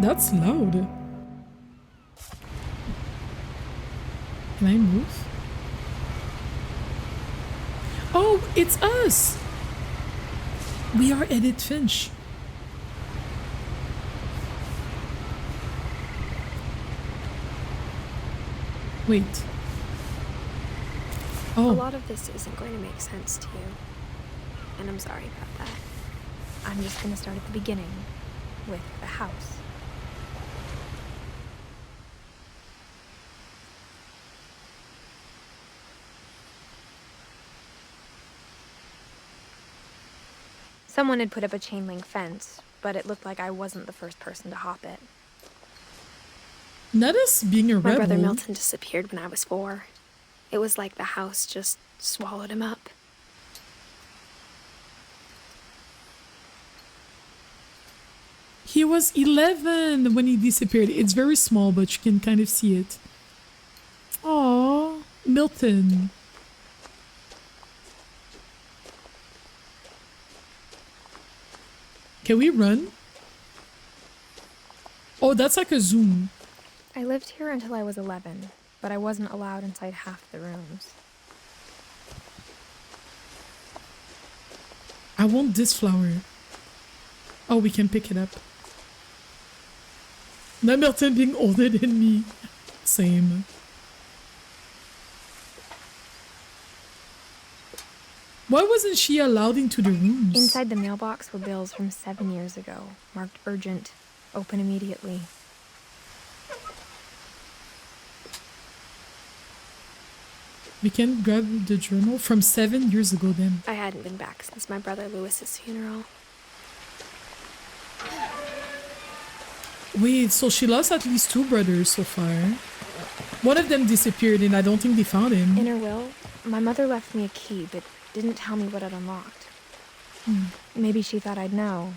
That's loud. Can I move? Oh, it's us! We are Edith Finch. Wait. Oh. A lot of this isn't going to make sense to you. And I'm sorry about that. I'm just going to start at the beginning with the house. Someone had put up a chain link fence, but it looked like I wasn't the first person to hop it. Not us being a rebel. My brother Milton disappeared when I was 4. It was like the house just swallowed him up. He was 11 when he disappeared. It's very small, but you can kind of see it. Aww, Milton. Can we run? Oh, that's like a zoom. I lived here until I was 11, but I wasn't allowed inside half the rooms. I want this flower. Oh, we can pick it up. Now Milton being older than me. Same. Why wasn't she allowed into the rooms? Inside the mailbox were bills from 7 years ago, marked urgent, open immediately. We can grab the journal from 7 years ago then. I hadn't been back since my brother Lewis's funeral. Wait, so she lost at least 2 brothers so far. One of them disappeared and I don't think they found him. In her will, my mother left me a key, but didn't tell me what it unlocked. Maybe she thought I'd know.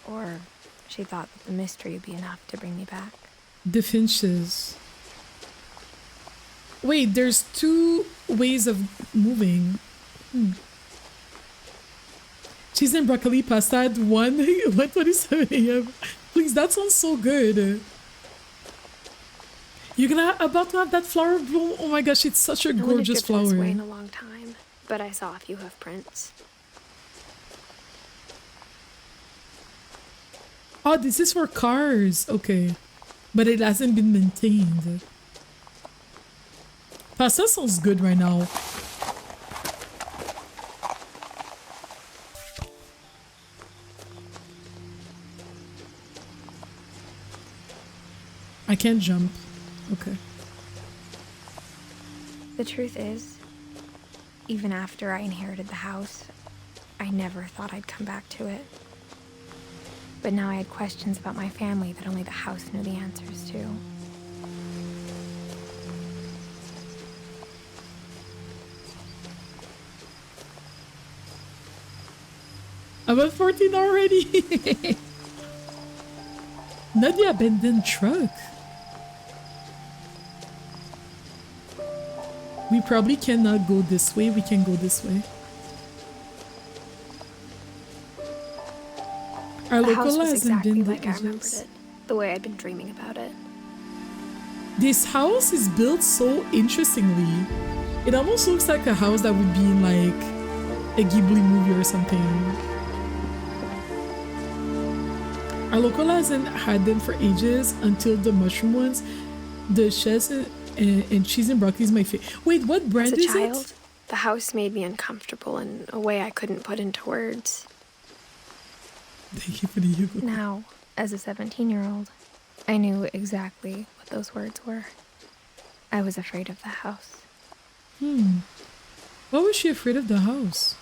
Or she thought that the mystery would be enough to bring me back. The Finches. Wait, there's 2 ways of moving. Cheese and broccoli pasta at 1:27 a.m. Please, that sounds so good. You're about to have that flower bloom. Oh my gosh, it's such a gorgeous flower. I wouldn't have driven this way in a long time, but I saw a few hoof prints. Oh, this is for cars. Okay. But it hasn't been maintained. Pasta sounds good right now. I can't jump. Okay. The truth is, even after I inherited the house, I never thought I'd come back to it. But now I had questions about my family that only the house knew the answers to. I'm at 14 already. Not the abandoned truck. We probably cannot go this way. We can go this way. Our the local house was hasn't exactly been like I remembered it, the way I'd been dreaming about it. This house is built so interestingly. It almost looks like a house that would be in like a Ghibli movie or something. Our local hasn't had them for ages until the mushroom ones. The chess and cheese and broccoli is my favorite. Wait, what brand is it? As a child, the house made me uncomfortable in a way I couldn't put into words. Thank you for the Hugo. Now, as a 17-year-old, I knew exactly what those words were. I was afraid of the house. Why was she afraid of the house?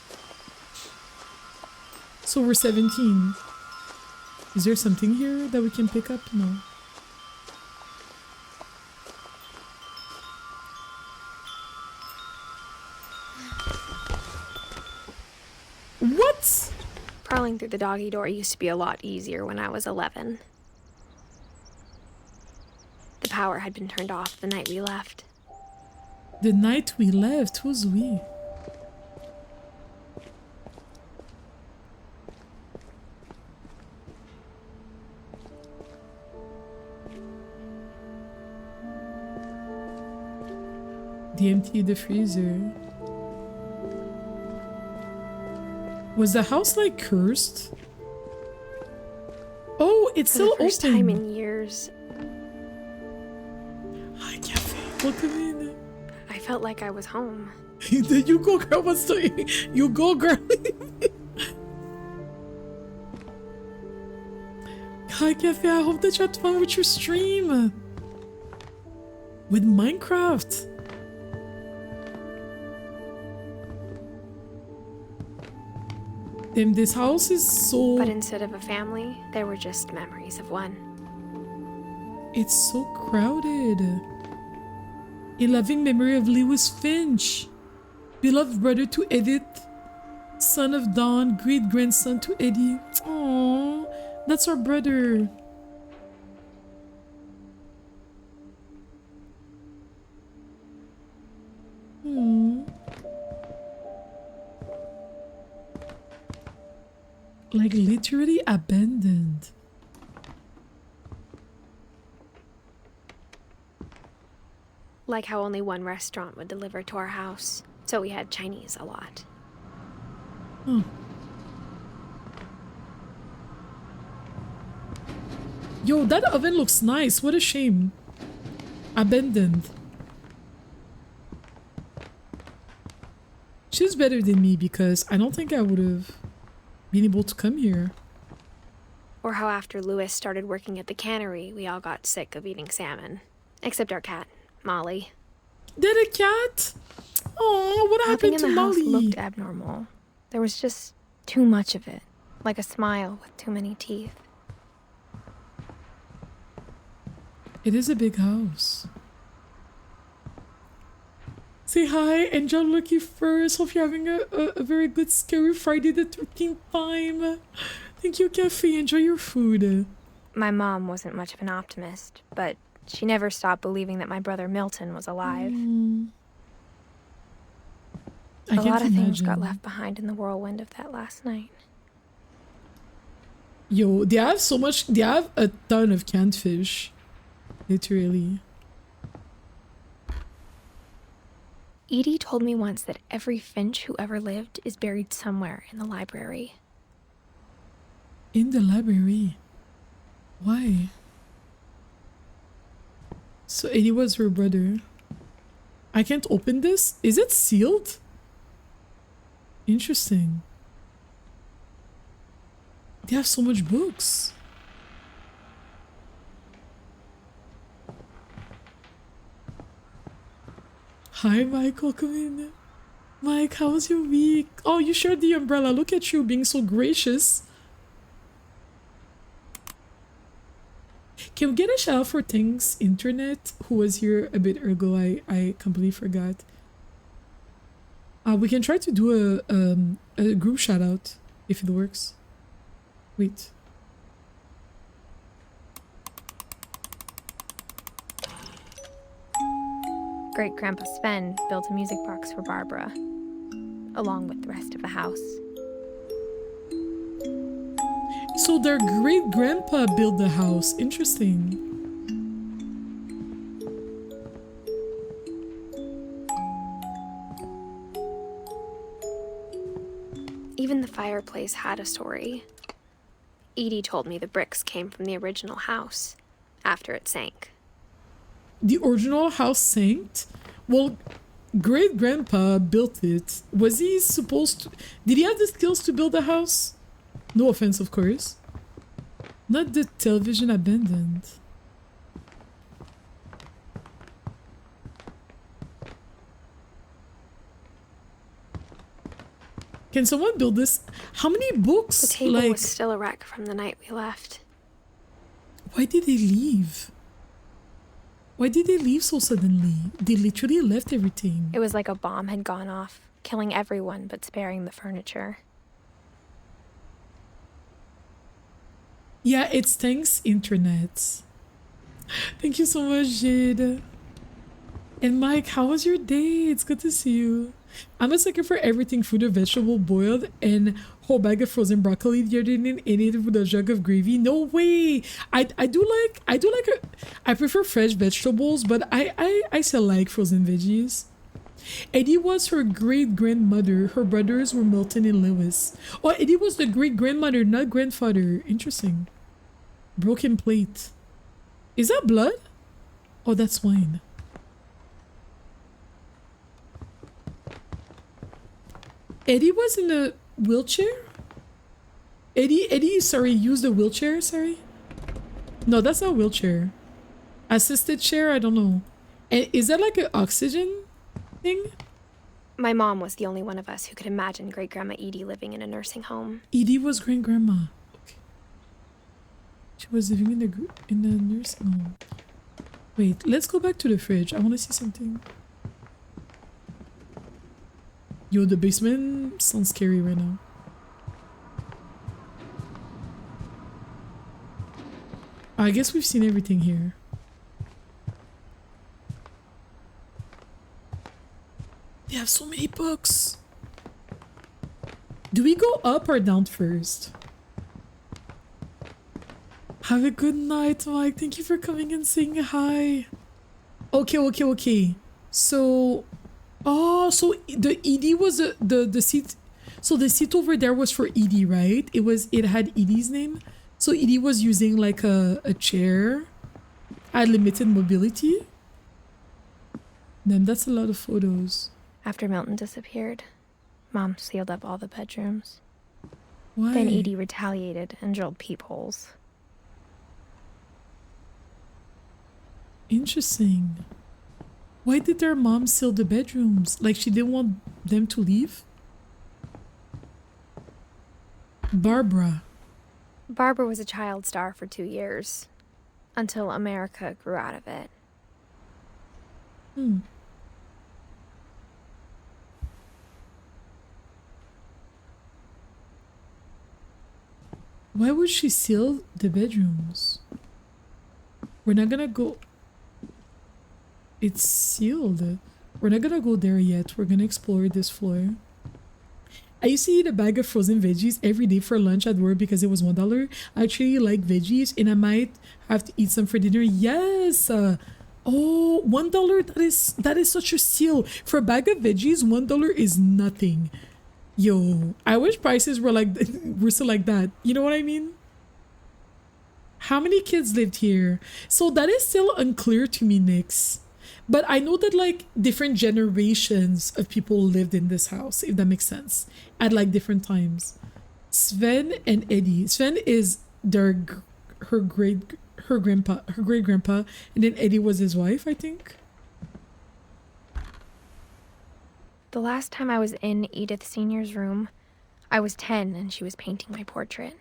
So we're 17. Is there something here that we can pick up? No. What? Crawling through the doggy door used to be a lot easier when I was 11. The power had been turned off the night we left. The night we left, who's we? They emptied the freezer. Was the house like cursed? Oh, it's For still the first open. time in years, Hi, cafe. Welcome in. I felt like I was home. The you go girl was doing. You go girl. Hi, cafe. I hope that you had fun with your stream. With Minecraft. Damn, this house is so... But instead of a family, there were just memories of one. It's so crowded. A loving memory of Lewis Finch. Beloved brother to Edith. Son of Dawn. Great grandson to Eddie. Aww. That's our brother. Like literally abandoned. Like how only one restaurant would deliver to our house, so we had Chinese a lot. Huh. Yo, that oven looks nice. What a shame. Abandoned. She's better than me because I don't think I would have been able to come here. Or how after Louis started working at the cannery, we all got sick of eating salmon. Except our cat, Molly. Did a cat? Oh, what Nothing happened in to the house Molly? looked abnormal. There was just too much of it. Like a smile with too many teeth. It is a big house. Say hi, enjoy Lucky first. Hope you're having a very good Scary Friday the 13th time. Thank you, Cafe. Enjoy your food. My mom wasn't much of an optimist, but she never stopped believing that my brother Milton was alive. I A lot of can't things got imagine. left behind in the whirlwind of that last night. Yo, they have so much. They have a ton of canned fish. Literally. Edie told me once that every Finch who ever lived is buried somewhere in the library. In the library. Why? So Eddie was her brother. I can't open this? Is it sealed? Interesting. They have so much books. Hi, Mike. Welcome in. Mike, how was your week? Oh, you shared the umbrella. Look at you being so gracious. Can we get a shout out for Things Internet, who was here a bit ago? I completely forgot. We can try to do a group shout out if it works. Wait. Great Grandpa Sven built a music box for Barbara, along with the rest of the house. So their great grandpa built the house. Interesting. Even the fireplace had a story. Edie told me the bricks came from the original house after it sank. The original house sank? Well, great grandpa built it. Was he supposed to... Did he have the skills to build a house? No offense, of course. Not the television abandoned. Can someone build this? How many books? The table like, was still a wreck from the night we left. why did they leave? Why did they leave so suddenly? They literally left everything. It was like a bomb had gone off, killing everyone but sparing the furniture. Yeah, it's Thanks Internet. Thank you so much, Jade. And Mike, how was your day? It's good to see you. I'm a sucker for everything fruit or vegetable boiled and whole bag of frozen broccoli the other day and ate it with a jug of gravy. No way. I prefer fresh vegetables, but I still like frozen veggies. Eddie was her great grandmother. Her brothers were Milton and Lewis. Oh, Eddie was the great grandmother, not grandfather. Interesting. Broken plate. Is that blood? Oh, that's wine. Eddie was in a wheelchair? Eddie, sorry, used a wheelchair, sorry? No, that's not a wheelchair. Assisted chair, I don't know. And is that like an oxygen thing? My mom was the only one of us who could imagine Great Grandma Edie living in a nursing home. Edie was great grandma. Okay. She was living in the nursing home. Wait, let's go back to the fridge. I want to see something. Yo, the basement sounds scary right now. I guess we've seen everything here. They have so many books. Do we go up or down first? Have a good night, Mike. Thank you for coming and saying hi. Okay. So... Oh, so the Edie was the seat. So the seat over there was for Edie, right? It had Edie's name. So Edie was using like a chair. Had limited mobility. Then that's a lot of photos. After Milton disappeared, Mom sealed up all the bedrooms. Why? Then Edie retaliated and drilled peepholes. Interesting. Why did their mom seal the bedrooms? Like she didn't want them to leave? Barbara was a child star for 2 years, until America grew out of it. Why would she seal the bedrooms? We're not gonna go... It's sealed. We're not gonna go there yet. We're gonna explore this floor. I used to eat a bag of frozen veggies every day for lunch at work because it was $1. I actually like veggies and I might have to eat some for dinner. Yes! Oh, $1. That is such a steal. For a bag of veggies, $1 is nothing. Yo, I wish prices were still like that. You know what I mean? How many kids lived here? So that is still unclear to me, Nyx. But I know that like different generations of people lived in this house, if that makes sense, at like different times. Sven and Eddie. Sven is her great grandpa, and then Eddie was his wife, I think. The last time I was in Edith Sr.'s room, I was 10 and she was painting my portrait.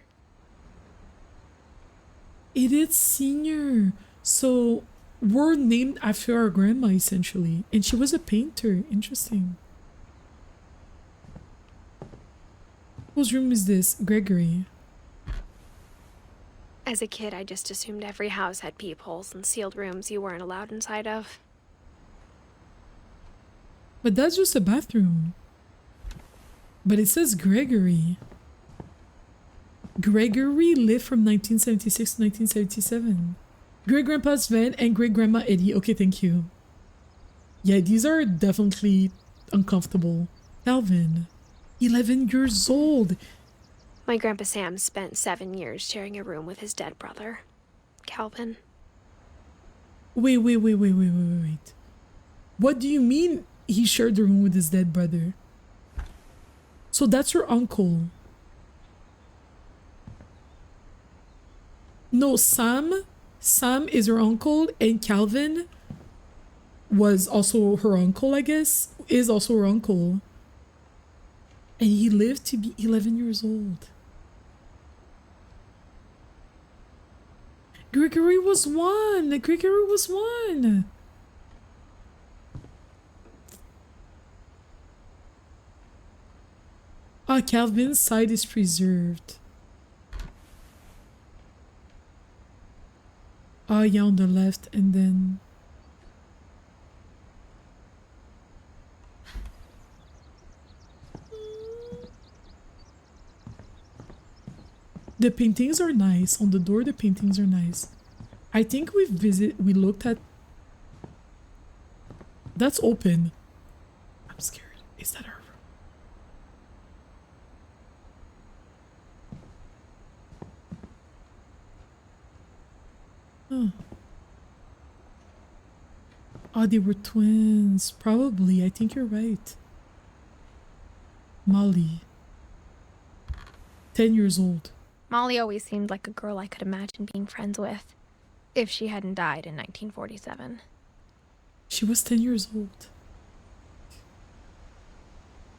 Edith Sr. So we're named after our grandma, essentially. And she was a painter. Interesting. Whose room is this? Gregory. As a kid, I just assumed every house had peepholes and sealed rooms you weren't allowed inside of. But that's just a bathroom. But it says Gregory. Gregory lived from 1976 to 1977. Great-grandpa Sven and great-grandma Eddie. Okay, thank you. Yeah, these are definitely uncomfortable. Calvin, 11 years old. My grandpa Sam spent 7 years sharing a room with his dead brother, Calvin. Wait. What do you mean he shared the room with his dead brother? So that's your uncle. No, Sam is her uncle, and Calvin was also her uncle, I guess. Is also her uncle. And he lived to be 11 years old. Gregory was one. Calvin's side is preserved. Oh, yeah, on the left, and then... The paintings are nice. On the door, the paintings are nice. I think we looked at... That's open. I'm scared. Is that our room? Huh. Oh, they were twins. Probably. I think you're right. Molly. 10 years old. Molly always seemed like a girl I could imagine being friends with, if she hadn't died in 1947. She was 10 years old.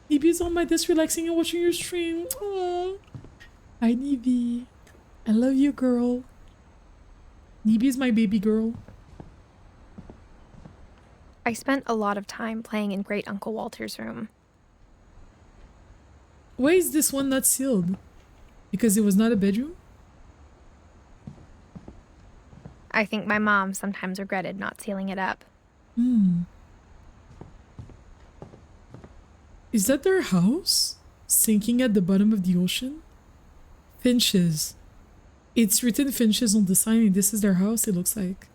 Neeby's on my desk relaxing and watching your stream. Aww. Hi, Neeby. I love you, girl. Neeby's my baby girl. I spent a lot of time playing in Great Uncle Walter's room. Why is this one not sealed? Because it was not a bedroom? I think my mom sometimes regretted not sealing it up. Is that their house? Sinking at the bottom of the ocean? Finches. It's written Finches on the sign, and this is their house, it looks like.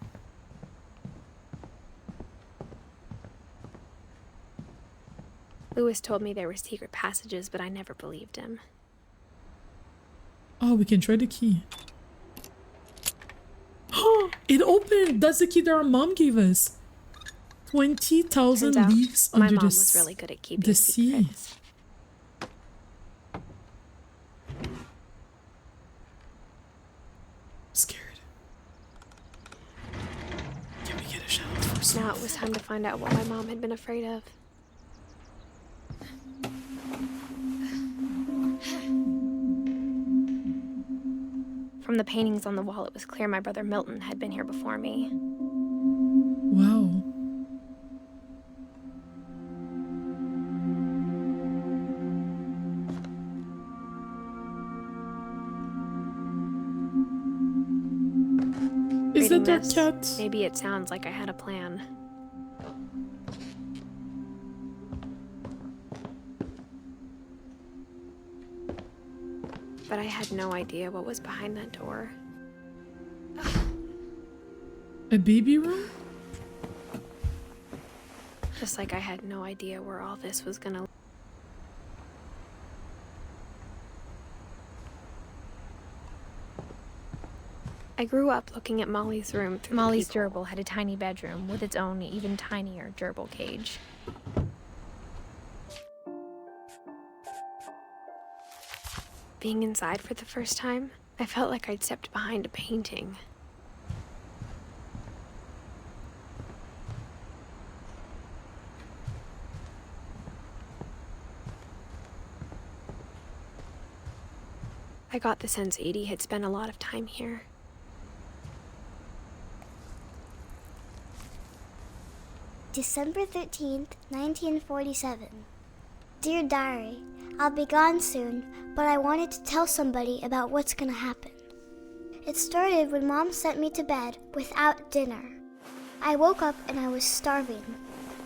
Lewis told me there were secret passages, but I never believed him. Oh, we can try the key. Oh, it opened! That's the key that our mom gave us. 20,000 leagues under my mom the was really good at keeping the sea. secrets. Scared. Can we get a shower first? Now it was time to find out what my mom had been afraid of. From the paintings on the wall, it was clear my brother Milton had been here before me. Wow. Is that their cat? Maybe it sounds like I had a plan. But I had no idea what was behind that door. A baby room? Just like I had no idea where all this was gonna... I grew up looking at Molly's room through Molly's gerbil had a tiny bedroom with its own even tinier gerbil cage. Being inside for the first time, I felt like I'd stepped behind a painting. I got the sense Edie had spent a lot of time here. December 13th, 1947. Dear Diary, I'll be gone soon, but I wanted to tell somebody about what's gonna happen. It started when Mom sent me to bed without dinner. I woke up and I was starving,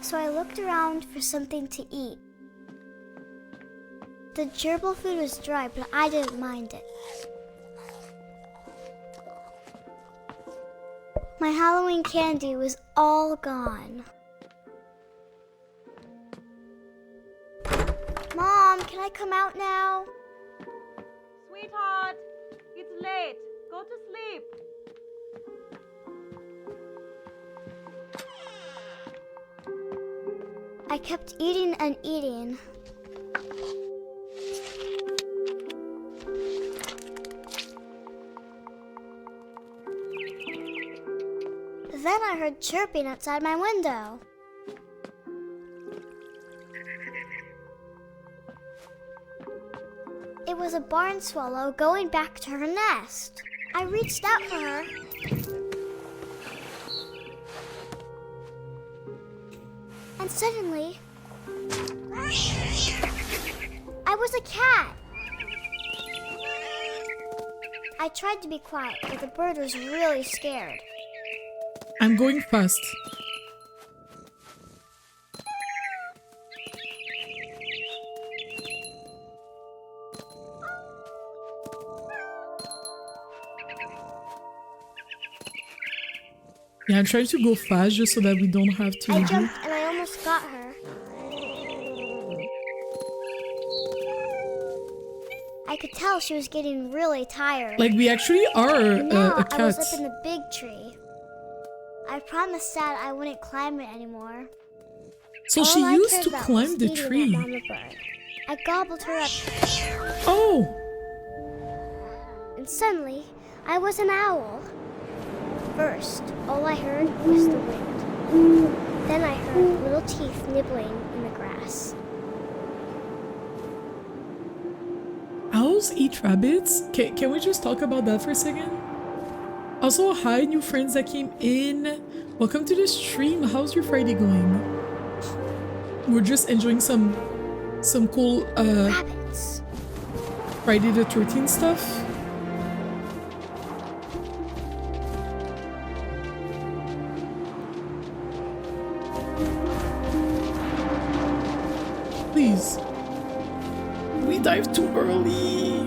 so I looked around for something to eat. The gerbil food was dry, but I didn't mind it. My Halloween candy was all gone. Mom, can I come out now? Sweetheart, it's late. Go to sleep. I kept eating and eating. Then I heard chirping outside my window. It was a barn swallow going back to her nest. I reached out for her. And suddenly, I was a cat. I tried to be quiet, but the bird was really scared. I'm going fast. Yeah, I'm trying to go fast just so that we don't have to. I jumped and I almost got her. I could tell she was getting really tired. Like, we actually are Now a cat. I was up in the big tree. I promised Dad I wouldn't climb it anymore. So All she I used cared to about was climb the eating that tree. mama bird. I gobbled her up, Oh! and suddenly I was an owl. First, all I heard was the wind. Then I heard little teeth nibbling in the grass. Owls eat rabbits? Can we just talk about that for a second? Also, hi, new friends that came in. Welcome to the stream. How's your Friday going? We're just enjoying some cool Rabbits. Friday the 13th stuff. Please. We dive too early.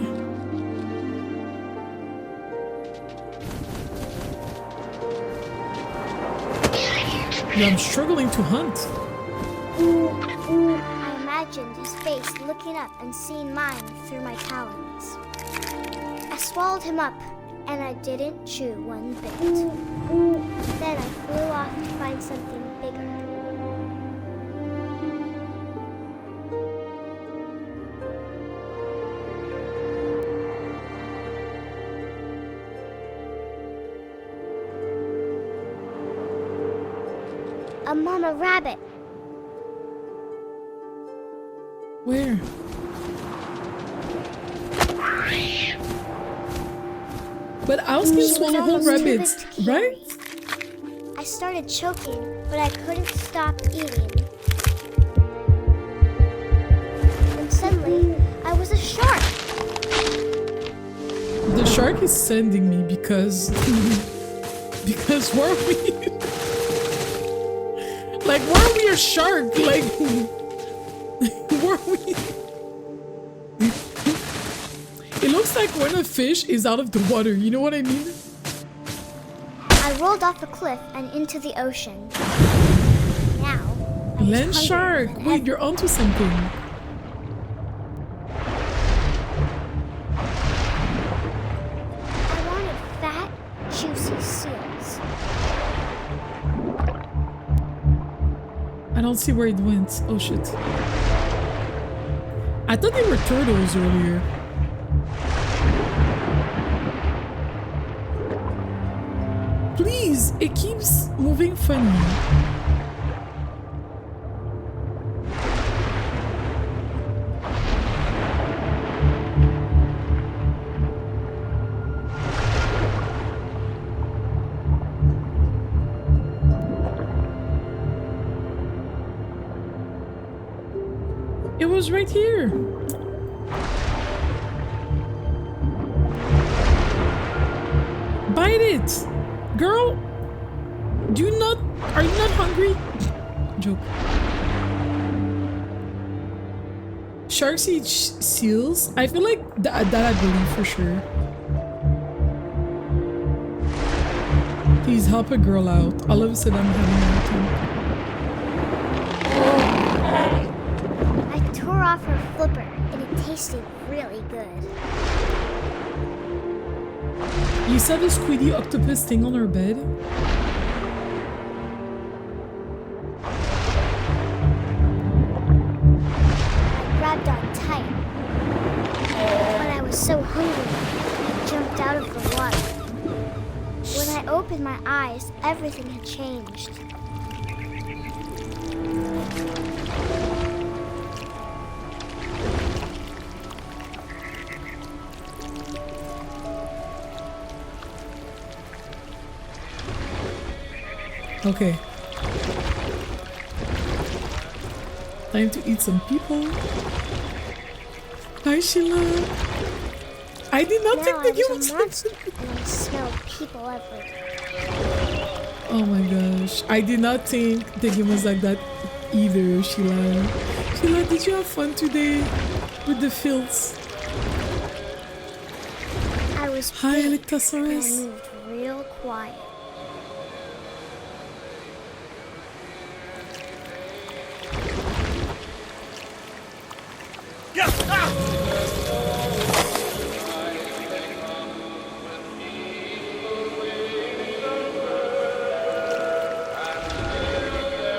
Yeah, I'm struggling to hunt. I imagined his face looking up and seeing mine through my talons. I swallowed him up, and I didn't chew one bit. Then I flew off to find something bigger. A mama rabbit. Where? But owls can She was swallow whole almost too big rabbits, to carry. right? I started choking, but I couldn't stop eating. And suddenly, I was a shark. The shark is sending me because because why are we like why are we a shark? Like why are we? It looks like when a fish is out of the water, you know what I mean? I rolled off a cliff and into the ocean. Now, I was Land hungrier shark! than Wait, ever. you're onto something. I wanted fat, juicy seals. I don't see where it went. Oh shit. I thought they were turtles earlier. Please, it keeps moving funny. It was right here. Bite it! Girl! Are you not hungry? Joke. Sharks eat seals? I feel like that I believe for sure. Please help a girl out. All of a sudden I'm having a hard time. I tore off her flipper, and it tasted really good. You saw the squiddy octopus thing on her bed? I grabbed on tight. But I was so hungry, I jumped out of the water. When I opened my eyes, everything had changed. Okay. Time to eat some people. Hi, Sheila. I did not Now think I that you was would a monster, and I smelled people everywhere. Oh my gosh. I did not think the game was like that either, Sheila. Sheila, did you have fun today with the fields? I was Hi, big, and I Electosaurus. moved real quiet.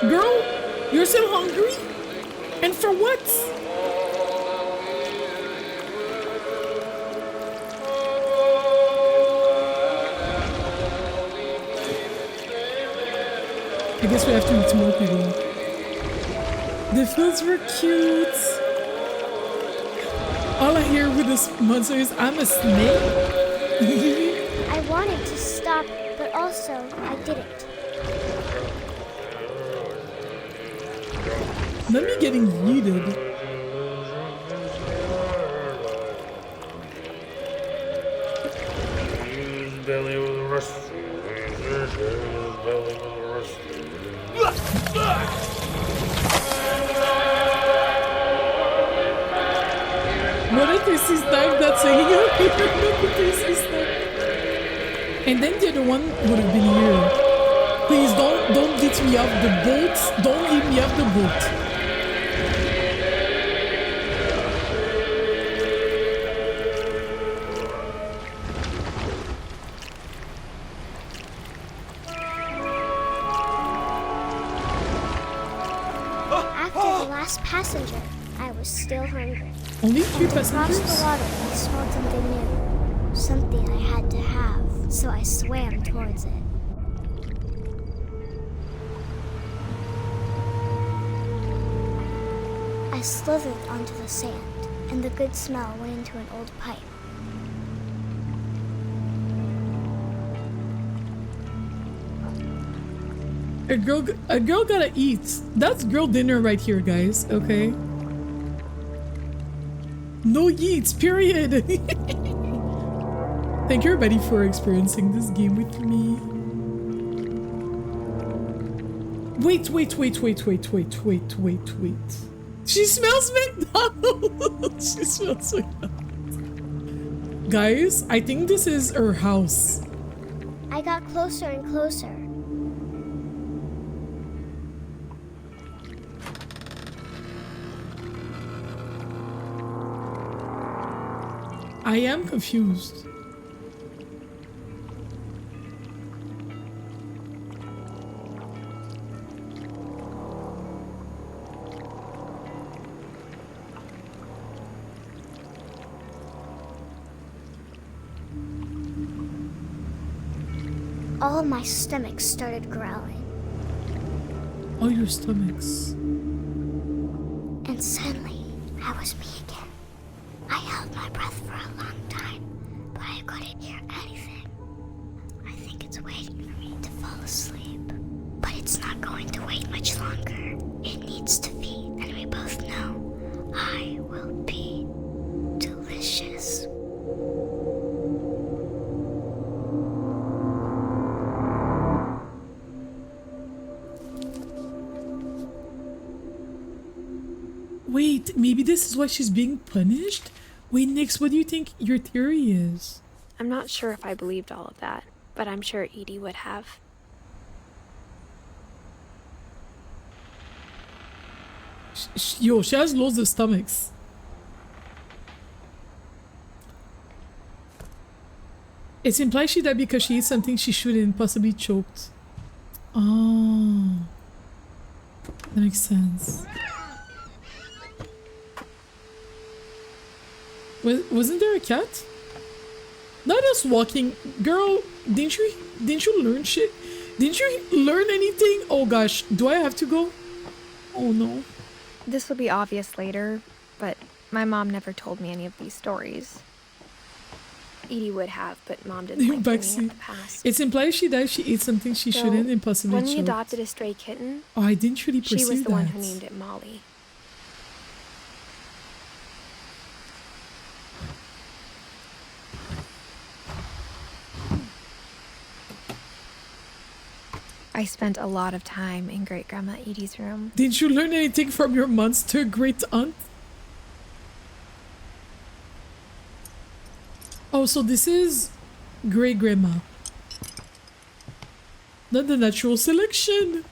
Girl, you're still hungry? And for what? I guess we have to eat more people. The fields were cute. All I hear with this monster is, I'm a snake. I wanted to stop, but also I didn't. Not me getting yeeted. Belly was rusty. Belly was rusty. What a tasty snack that's hanging out here. What a tasty snack. And then the other one would have been here. Please don't get me off the boat. Don't leave me off the boat. After the last passenger, I was still hungry. Only 3 Across the passengers? water, I smelled something new. Something I had to have, so I swam towards it. I slithered onto the sand, and the good smell went into an old pipe. A girl gotta eat. That's girl dinner right here, guys. Okay. No yeets, period. Thank you everybody for experiencing this game with me. Wait. She smells McDonald's. She smells McDonald's. Guys, I think this is her house. I got closer and closer. I am confused. All of my stomach started growling, Oh, your stomachs. and suddenly I was me again. I held my breath for a long time, but I couldn't hear anything. I think it's waiting for me to fall asleep, but it's not going to wait much longer. It needs to feed, and we both know I will be delicious. Wait, maybe this is why she's being punished? Wait, Nix, what do you think your theory is? I'm not sure if I believed all of that, but I'm sure Edie would have. Yo, she has loads of stomachs. It's implied she died because she ate something she shouldn't, possibly choked. Oh. That makes sense. Wasn't there a cat? Not us walking. Girl, didn't you learn shit? Didn't you learn anything? Oh gosh, do I have to go? Oh no. This will be obvious later, but my mom never told me any of these stories. Edie would have, but Mom didn't like bringing up the past. It's implied she died, she ate something she shouldn't and possibly when we choked. adopted a stray kitten, Oh, I didn't really perceive that. she was the one who named it Molly. I spent a lot of time in Great Grandma Edie's room. Didn't you learn anything from your monster great aunt? Oh, so this is great grandma. Not the natural selection.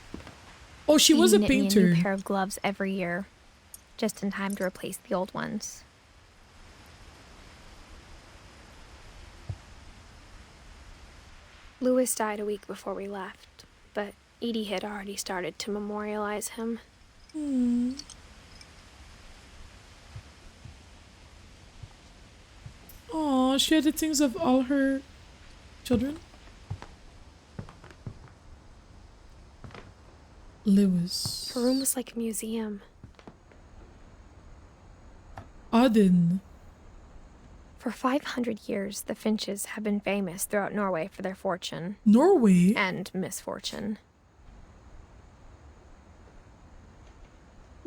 Oh, she was a Edie knit me painter. a new pair of gloves every year, just in time to replace the old ones. Louis died a week before we left, but Edie had already started to memorialize him. Oh, she had the things of all her children. Lewis. Her room was like a museum. Auden. For 500 years, the Finches have been famous throughout Norway for their fortune Norway. and misfortune.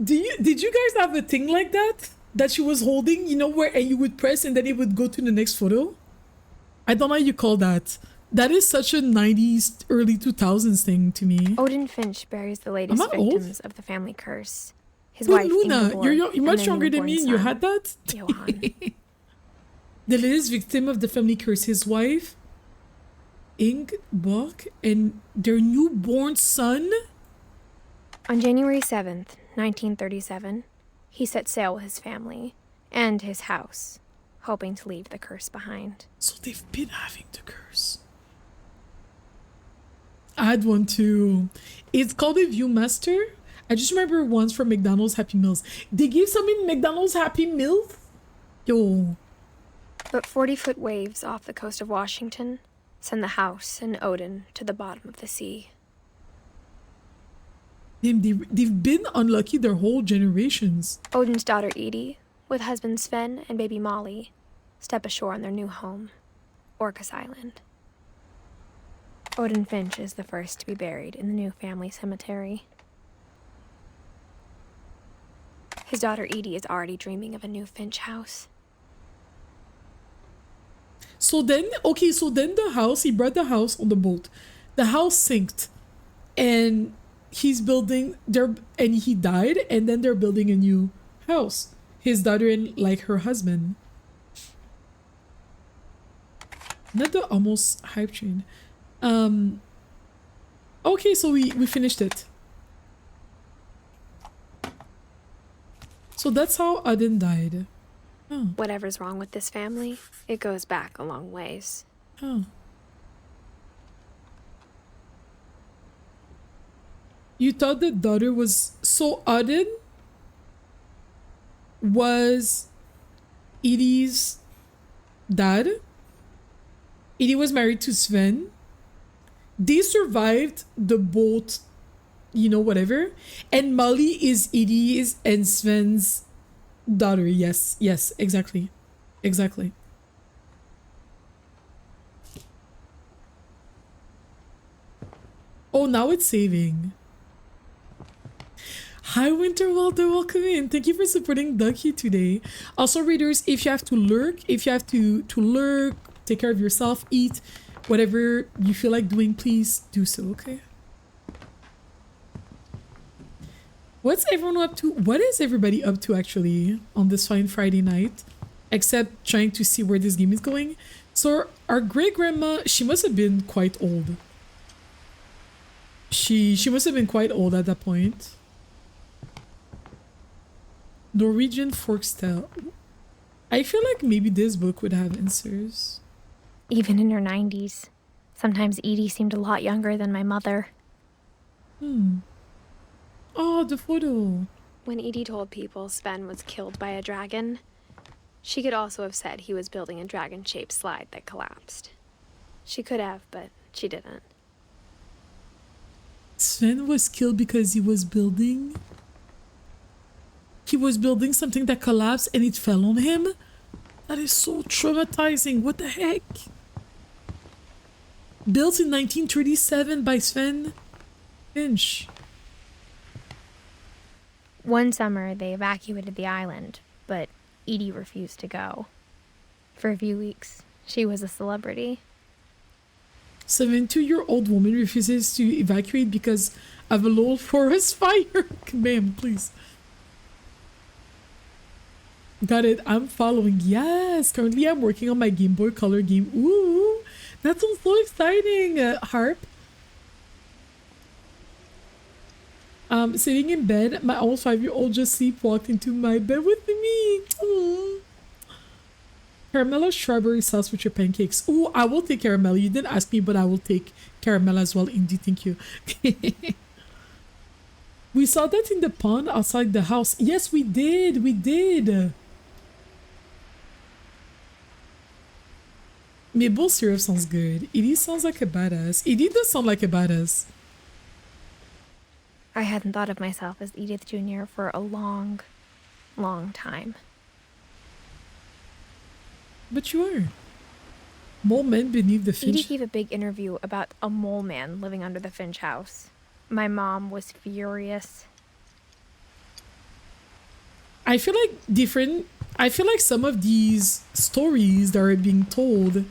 Did you guys have a thing like that? That she was holding, you know, where and you would press and then it would go to the next photo? I don't know how you call that. That is such a 90s, early 2000s thing to me. Odin Finch buries the latest Am I old? victims of the family curse. His Wait, wife, Luna, Ingeborg, you're and much their younger than me and newborn you son, had that? Johan. The latest victim of the family curse, his wife, Ingeborg, and their newborn son? On January 7th, 1937, he set sail with his family and his house, hoping to leave the curse behind. So they've been having the curse. I had one too. It's called a Viewmaster. I just remember once from McDonald's Happy Meals. They give some in McDonald's Happy Meals? Yo. But 40-foot waves off the coast of Washington send the house and Odin to the bottom of the sea. They've been unlucky their whole generations. Odin's daughter Edie, with husband Sven and baby Molly, step ashore on their new home, Orcas Island. Odin Finch is the first to be buried in the new family cemetery. His daughter Edie is already dreaming of a new Finch house. So then the house, he brought the house on the boat. The house sinked. And he's building there, and he died, and then they're building a new house. His daughter and like her husband. Not the almost hype train. Okay, so we finished it. So that's how Aden died. Oh. Whatever's wrong with this family, it goes back a long ways. Oh. You thought the daughter was... So Aden was Edie's dad. Edie was married to Sven. They survived the boat, you know, whatever. And Molly is Edie's and Sven's daughter. Yes, exactly. Exactly. Oh, now it's saving. Hi, Winter Walter. Welcome in. Thank you for supporting Ducky today. Also, readers, if you have to lurk, take care of yourself, eat, whatever you feel like doing, please do so, okay? What's everyone up to? What is everybody up to, actually, on this fine Friday night? Except trying to see where this game is going. So, our great-grandma, she must have been quite old. She must have been quite old at that point. Norwegian folktale. I feel like maybe this book would have answers. Even in her 90s. Sometimes Edie seemed a lot younger than my mother. Oh, the photo. When Edie told people Sven was killed by a dragon, she could also have said he was building a dragon-shaped slide that collapsed. She could have, but she didn't. Sven was killed because he was building something that collapsed and it fell on him? That is so traumatizing. What the heck? Built in 1937 by Sven Finch. One summer, they evacuated the island, but Edie refused to go. For a few weeks, she was a celebrity. 72-year-old woman refuses to evacuate because of a local forest fire. Ma'am, please. Got it. I'm following. Yes. Currently, I'm working on my Game Boy Color game. Ooh, that sounds so exciting. Harp. Sitting in bed, my almost 5-year-old just sleepwalked into my bed with me. Aww. Caramel strawberry sauce with your pancakes. Ooh, I will take caramel. You didn't ask me, but I will take caramel as well. Indeed, thank you. We saw that in the pond outside the house. Yes, we did. We did. Maple syrup sounds good. Edie sounds like a badass. Edie does sound like a badass. I hadn't thought of myself as Edith Jr. for a long, long time. But you are. Mole men beneath the Finch. Edie gave a big interview about a mole man living under the Finch house. My mom was furious. I feel like some of these stories that are being told,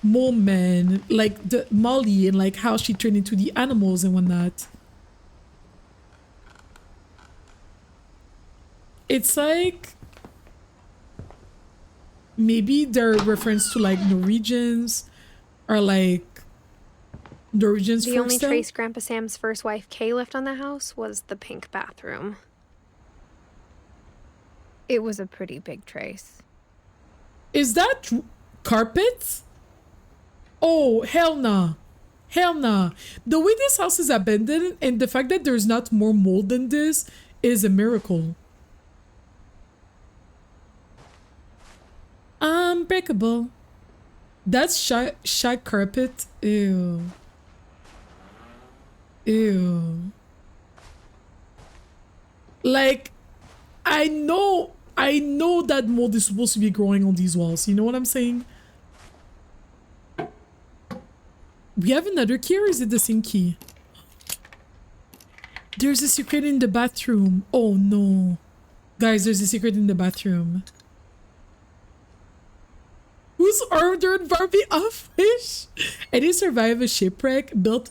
mole men, like the Molly and like how she turned into the animals and whatnot. It's like maybe they're reference to like Norwegians or like Norwegians. The only trace Grandpa Sam's first wife Kay left on the house was the pink bathroom. It was a pretty big trace. Is that carpet? Oh, hell nah. Hell nah. The way this house is abandoned and the fact that there's not more mold than this is a miracle. Unbreakable. That's shag carpet. Ew. Ew. Like, I know that mold is supposed to be growing on these walls. You know what I'm saying? We have another key, or is it the same key? There's a secret in the bathroom. Oh no. Guys, there's a secret in the bathroom. Who's ordered Barbie a fish? And he survived a shipwreck, built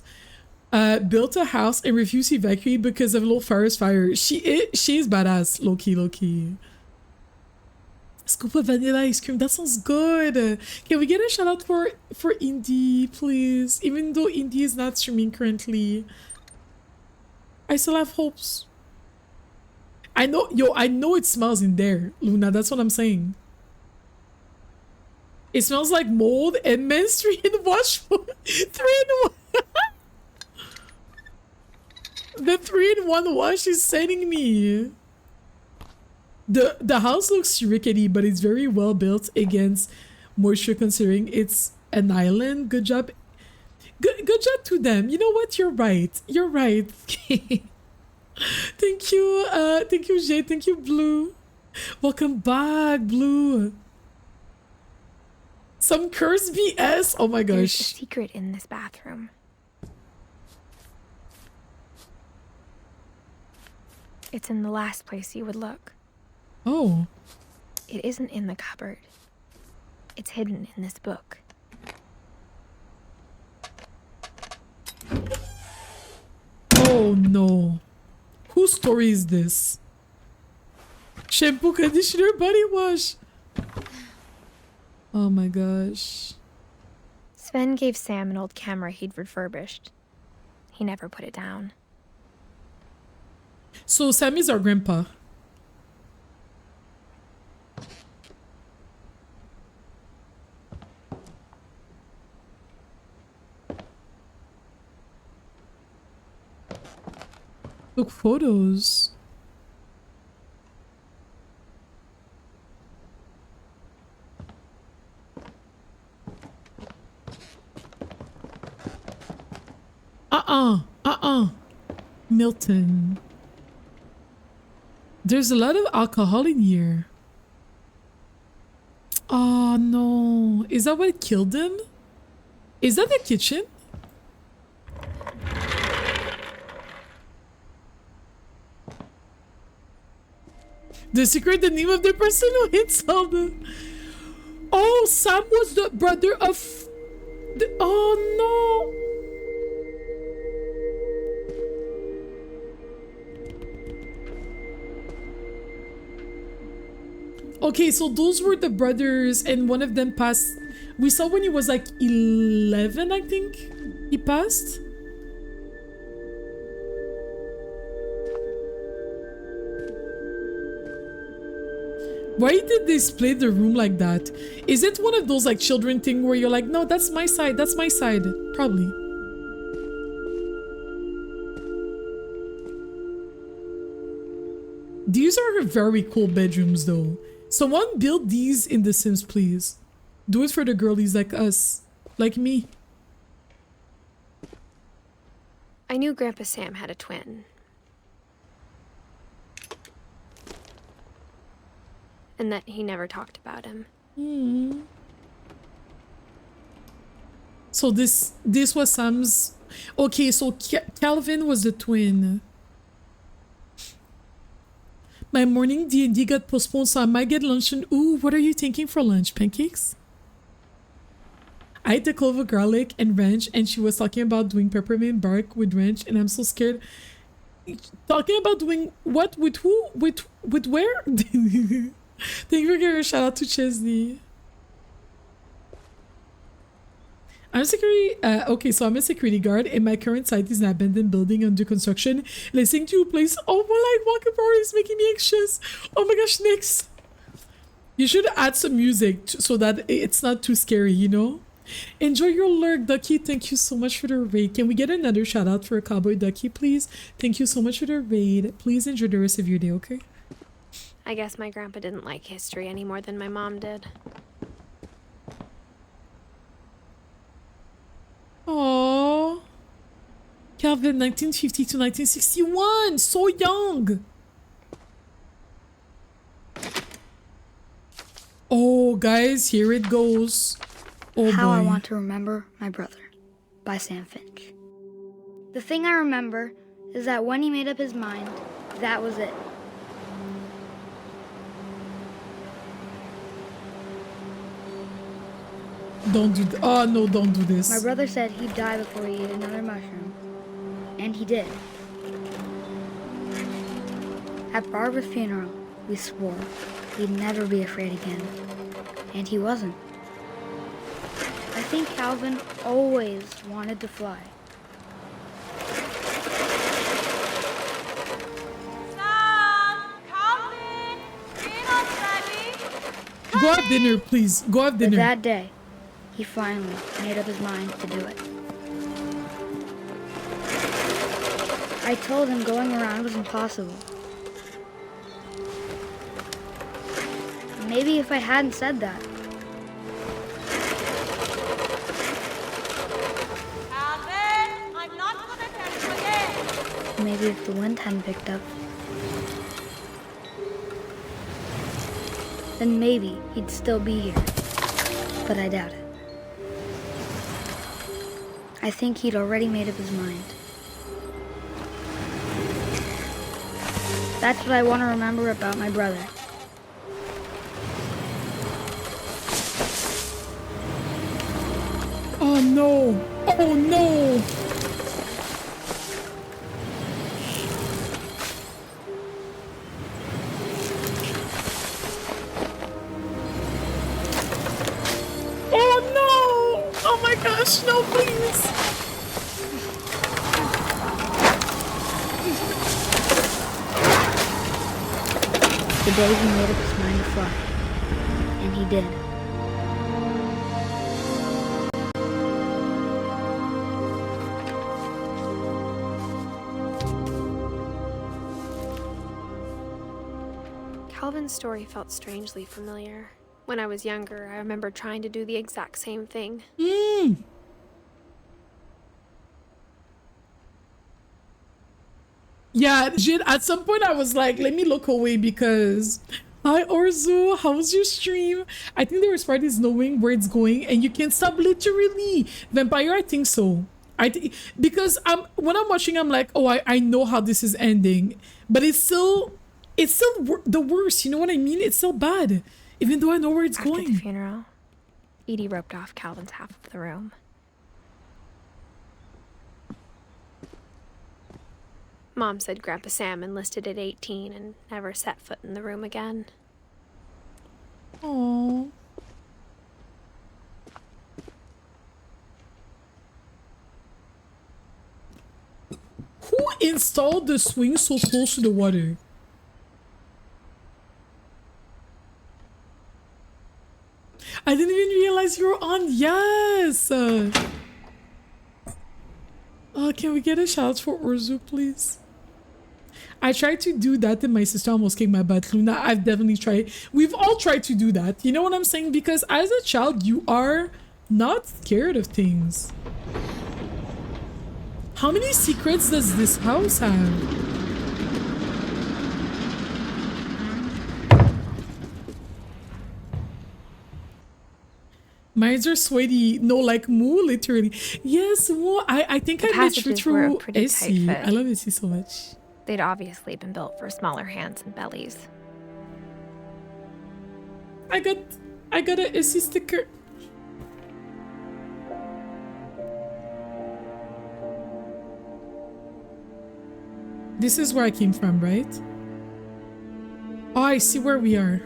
a house, and refused to evacuate because of a little forest fire. She's badass. Low-key. Scoop of vanilla ice cream. That sounds good. Can we get a shout out for Indy, please? Even though Indy is not streaming currently, I still have hopes. I know it smells in there, Luna. That's what I'm saying. It smells like mold and men's 3-in-1. 3-in-1. The 3-in-1 wash is sending me. The house looks rickety, but it's very well built against moisture considering it's an island. Good job. Good job to them. You know what? You're right. You're right. Thank you, Jay. Thank you, Blue. Welcome back, Blue. Some cursed BS. Oh my gosh. There's a secret in this bathroom. It's in the last place you would look. Oh. It isn't in the cupboard. It's hidden in this book. Oh no. Whose story is this? Shampoo, conditioner, body wash. Oh my gosh. Sven gave Sam an old camera he'd refurbished. He never put it down. So Sam is our grandpa. Took photos. Milton. There's a lot of alcohol in here. Oh no. Is that what killed him? Is that the kitchen? The secret, the name of the person who hit Zelda. Oh, Sam was the brother of the... Oh Okay, so those were the brothers, and one of them passed. We saw when he was like 11, I think. He passed. Why did they split the room like that? Is it one of those like children thing where you're like, no, that's my side, that's my side? Probably. These are very cool bedrooms though. Someone build these in The Sims, please. Do it for the girlies like us. Like me. I knew Grandpa Sam had a twin. And that he never talked about him. So this was Sam's. Okay, so Calvin was the twin. My morning D&D got postponed, so I might get lunch. And ooh, what are you thinking for lunch? Pancakes? I ate the clove of garlic and ranch, and she was talking about doing peppermint bark with ranch, and I'm so scared. Talking about doing what with who? With where? Thank you for giving a shout out to Chesney. I'm a security. Okay, so I'm a security guard, and my current site is an abandoned building under construction. Listening to a place. Oh my light walker power is making me anxious. Oh my gosh, Nix. You should add some music so that it's not too scary, you know? Enjoy your lurk, Ducky. Thank you so much for the raid. Can we get another shout out for a Cowboy Ducky, please? Thank you so much for the raid. Please enjoy the rest of your day, okay? I guess my grandpa didn't like history any more than my mom did. Aww. Calvin, 1950 to 1961. So young. Oh, guys, here it goes. Oh, How boy. I Want to Remember My Brother by Sam Finch. The thing I remember is that when he made up his mind, that was it. Don't do oh no, don't do this. My brother said he'd die before he ate another mushroom. And he did. At Barbara's funeral, we swore he'd never be afraid again. And he wasn't. I think Calvin always wanted to fly. Sam! Calvin! Dinner's ready! Go have dinner, please. Go have But dinner. that day, he finally made up his mind to do it. I told him going around was impossible. Maybe if I hadn't said that, Calvin! I'm not gonna tell you again! maybe if the wind hadn't picked up, then maybe he'd still be here. But I doubt it. I think he'd already made up his mind. That's what I want to remember about my brother. Oh no. Oh no. Oh no. Oh my gosh, no, please. The day he made up his mind to fly. And he did. Calvin's story felt strangely familiar. When I was younger, I remember trying to do the exact same thing. Yeah, Jin, at some point I was like, let me look away because... Hi, Orzu. How's your stream? I think the worst part is knowing where it's going and you can't stop literally. Vampire, I think so. Because when I'm watching, I'm like, oh, I know how this is ending. But it's still the worst. You know what I mean? It's still bad. Even though I know where it's After going. the funeral, Edie roped off Calvin's half of the room. Mom said Grandpa Sam enlisted at 18 and never set foot in the room again. Aww. Who installed the swing so close to the water? I didn't even realize you were on. Yes. Can we get a shout for Orzu, please? I tried to do that and my sister almost kicked my butt. Luna, I've definitely tried. We've all tried to do that. You know what I'm saying? Because as a child, you are not scared of things. How many secrets does this house have? Mines are sweaty. No, like Moo, literally. Yes, Moo. I think I met you through Essie. I love Essie so much. They'd obviously been built for smaller hands and bellies. I got a Essie sticker. This is where I came from, right? Oh, I see where we are.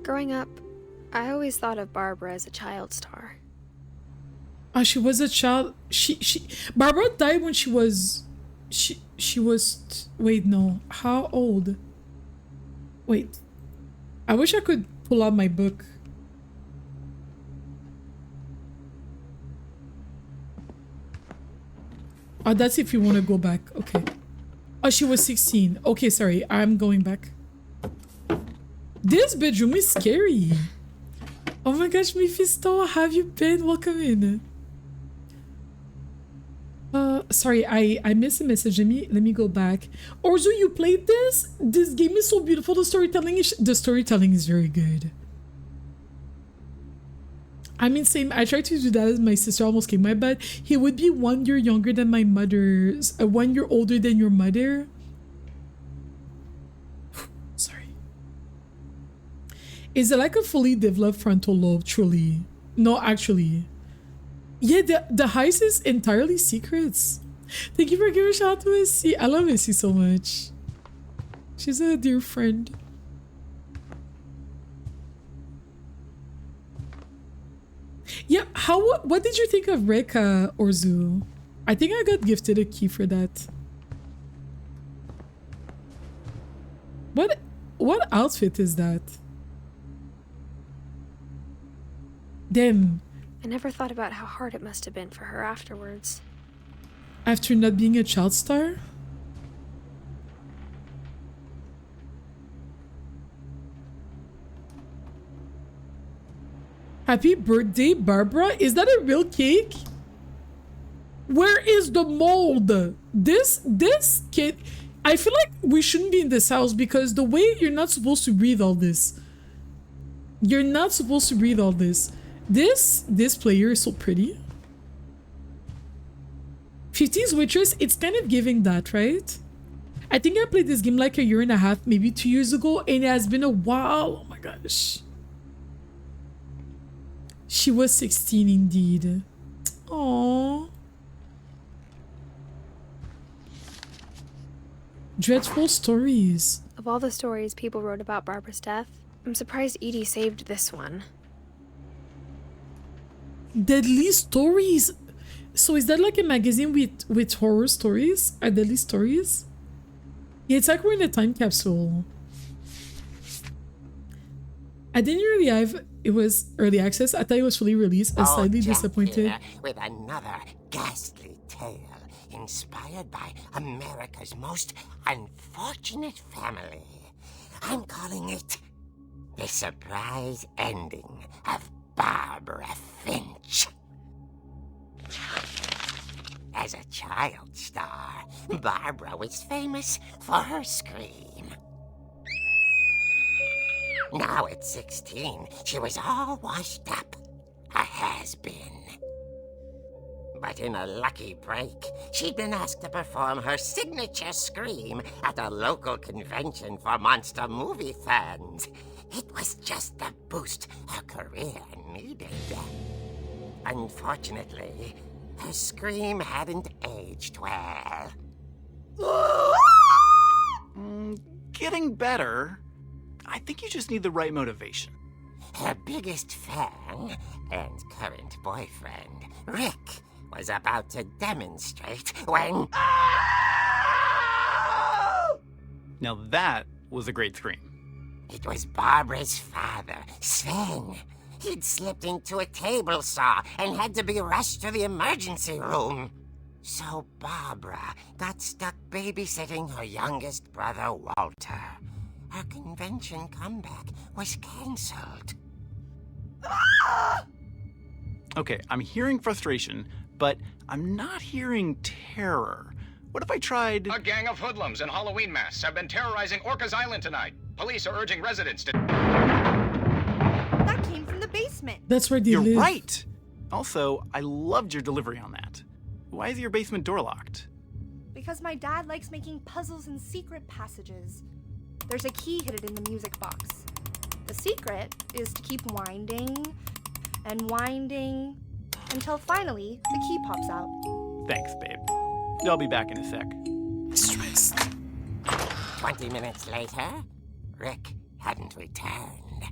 Growing up, I always thought of Barbara as a child star. Oh, she was a child. Barbara died when she was... She was... Wait, no. How old? Wait. I wish I could pull out my book. Oh, that's if you want to go back. Okay. Oh, she was 16. Okay, sorry. I'm going back. This bedroom is scary. Oh my gosh, Mephisto, how have you been? Welcome in. Sorry, I missed a message. Let me go back. Orzu, you played this? This game is so beautiful. The storytelling is very good. I mean, same. I tried to do that as my sister almost kicked my butt. He would be 1 year younger than my mother's. 1 year older than your mother. Sorry. Is it like a fully developed frontal lobe? Truly. No, actually. Yeah, the heist is entirely secrets. Thank you for giving a shout out to Missy. I love Missy so much. She's a dear friend. Yeah, what did you think of Reka, Orzu? I think I got gifted a key for that. What outfit is that? Damn. I never thought about how hard it must have been for her afterwards. After not being a child star? Happy birthday, Barbara. Is that a real cake? Where is the mold? This kid... I feel like we shouldn't be in this house because the way you're not supposed to breathe all this. You're not supposed to breathe all this. This player is so pretty. 15's Waitress, it's kind of giving that, right? I think I played this game like a year and a half, maybe 2 years ago, and it has been a while. Oh my gosh. She was 16 indeed. Aww. Dreadful stories. Of all the stories people wrote about Barbara's death, I'm surprised Edie saved this one. Deadly stories. So is that like a magazine with horror stories? Are deadly stories? Yeah, it's like we're in a time capsule. I didn't really have it was early access. I thought it was fully released. I'm slightly disappointed. With another ghastly tale inspired by America's most unfortunate family. I'm calling it The Surprise Ending of Barbara Finch. As a child star, Barbara was famous for her scream. Now at 16, she was all washed up, a has-been. But in a lucky break, she'd been asked to perform her signature scream at a local convention for monster movie fans. It was just the boost her career needed. Unfortunately, her scream hadn't aged well. Getting better. I think you just need the right motivation. Her biggest fan and current boyfriend, Rick, was about to demonstrate when... Now that was a great scream. It was Barbara's father, Sven. He'd slipped into a table saw and had to be rushed to the emergency room. So Barbara got stuck babysitting her youngest brother, Walter. Her convention comeback was cancelled. Okay, I'm hearing frustration, but I'm not hearing terror. What if I tried... A gang of hoodlums in Halloween masks have been terrorizing Orcas Island tonight. Police are urging residents to... That came from the basement. That's where they You're live. right! Also, I loved your delivery on that. Why is your basement door locked? Because my dad likes making puzzles and secret passages. There's a key hidden in the music box. The secret is to keep winding and winding until finally the key pops out. Thanks, babe. I'll be back in a sec. Stressed. 20 minutes later, Rick hadn't returned.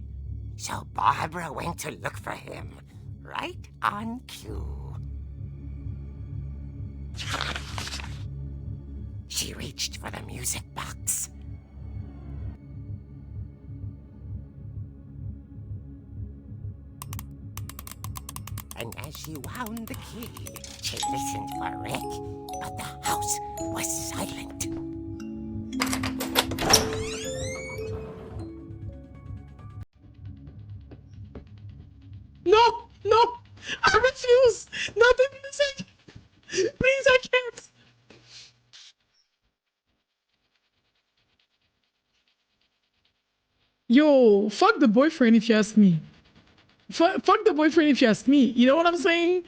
So Barbara went to look for him, right on cue. She reached for the music box. And as she wound the key, she listened for Rick, but the house was silent. No, no, I refuse. Not the music. Please, I can't. Yo, fuck the boyfriend if you ask me. Fuck the boyfriend if you ask me. You know what I'm saying?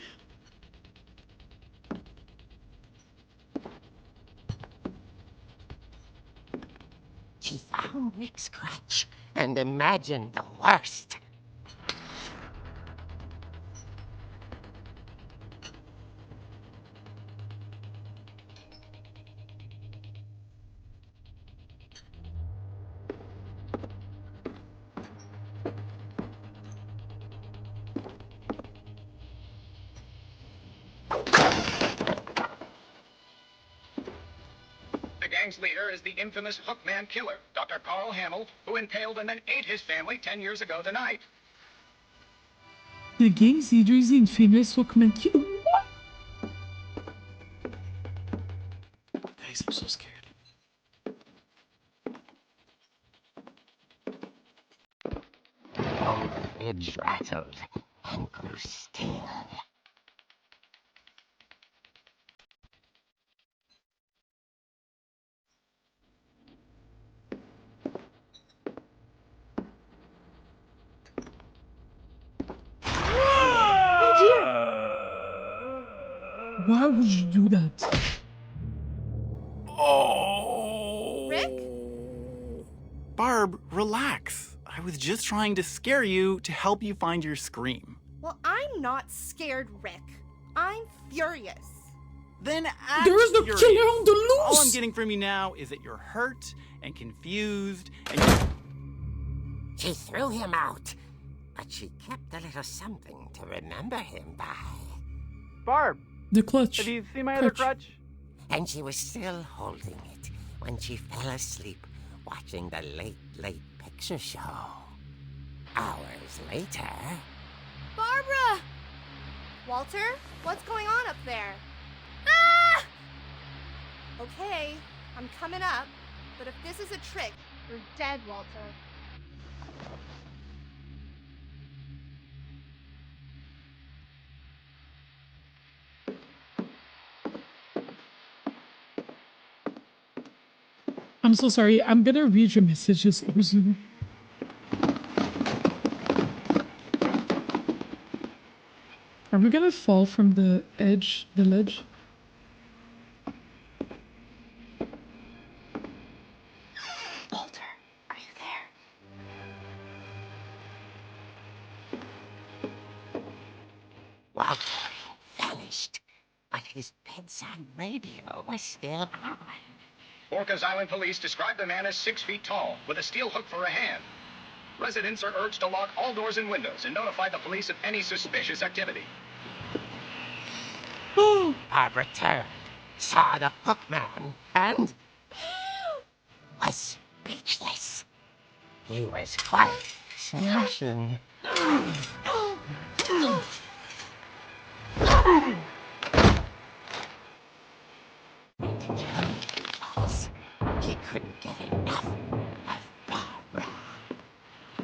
She found Rick's crutch and imagined the worst. The gang's leader is the infamous Hookman killer, Dr. Carl Hamill, who impaled and then ate his family 10 years ago tonight. The gang's leader is the infamous Hookman killer. What? Guys, I'm so scared. Both fridge rattled and grew still. Why would you do that? Oh! Rick? Barb, relax. I was just trying to scare you to help you find your scream. Well, I'm not scared, Rick. I'm furious. Then act There is no furious. killer on the loose. All I'm getting from you now is that you're hurt and confused and She threw him out, but she kept a little something to remember him by. Barb, The clutch. have you seen my other Crutch. crutch? And she was still holding it when she fell asleep watching the late picture show. Hours later... Barbara! Walter, what's going on up there? Ah! Okay, I'm coming up, but if this is a trick, you're dead, Walter. I'm so sorry. I'm gonna read your messages over Zoom. Are we gonna fall from the edge, the ledge? Walter, are you there? Walter vanished, but his bedside radio was still on. Orcas Island police describe the man as 6 feet tall, with a steel hook for a hand. Residents are urged to lock all doors and windows and notify the police of any suspicious activity. Barbara turned, saw the hook man, and was speechless. He was quite smashing. He couldn't get enough of Barbara.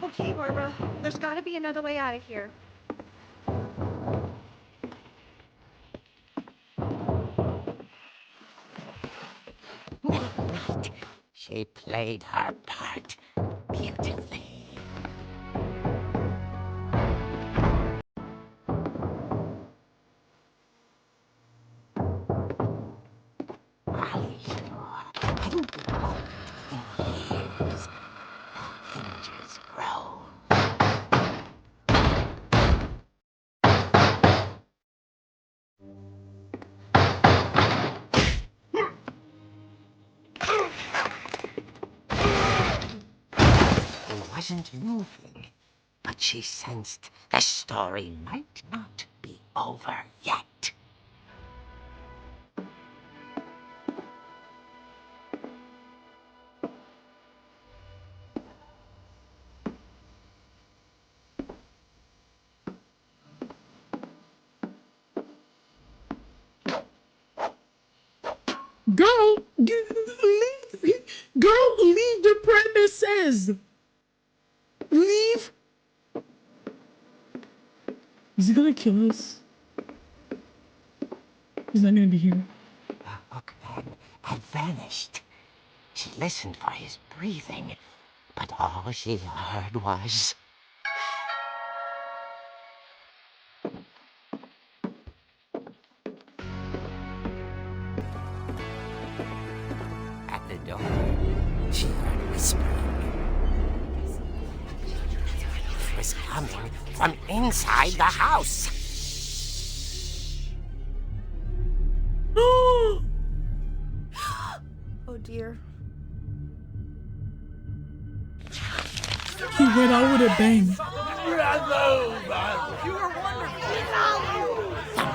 Okay, Barbara, there's gotta be another way out of here. Right. She played her part beautifully. Hinges grow. He wasn't moving, but she sensed the story might not be over yet. Girl, leave the premises. Leave. Is he gonna kill us? He's not gonna be here. The hookman had vanished. She listened for his breathing, but all she heard was... At the door, she heard whispering. It was coming from inside the house. Oh dear. He went out with a bang. The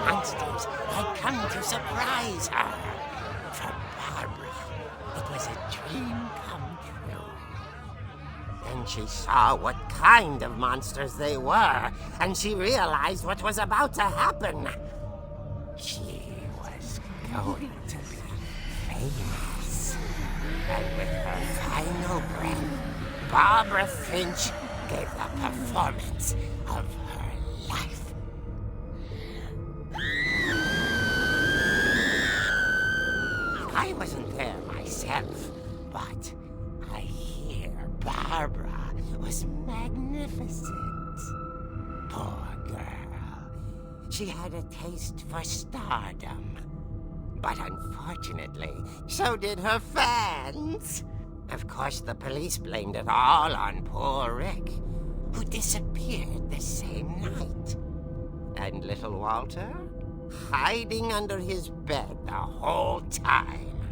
monsters had come to surprise her. For Barbara, it was a dream come true. Then she saw what kind of monsters they were, and she realized what was about to happen. She was going to be famous. And with her final breath, Barbara Finch gave the performance of her life. I wasn't there myself, but I hear Barbara was magnificent. Poor girl. She had a taste for stardom. But unfortunately, so did her fans. Of course, the police blamed it all on poor Rick, who disappeared the same night. And little Walter, hiding under his bed the whole time.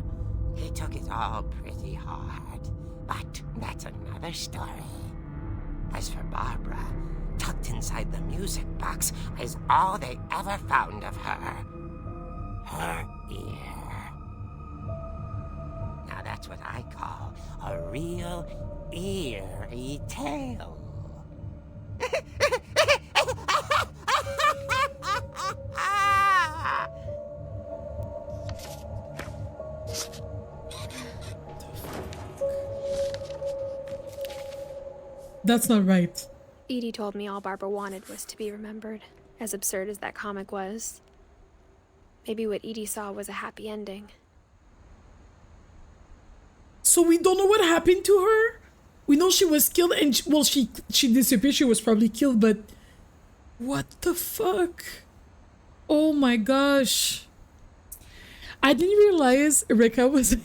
He took it all pretty hard, but that's another story. As for Barbara, tucked inside the music box is all they ever found of her. Her ear. Now that's what I call a real eerie tale. That's not right. Edie told me all Barbara wanted was to be remembered, as absurd as that comic was. Maybe what Edie saw was a happy ending. So we don't know what happened to her? We know she was killed and, she disappeared. She was probably killed, but... What the fuck? Oh my gosh. I didn't realize Rika was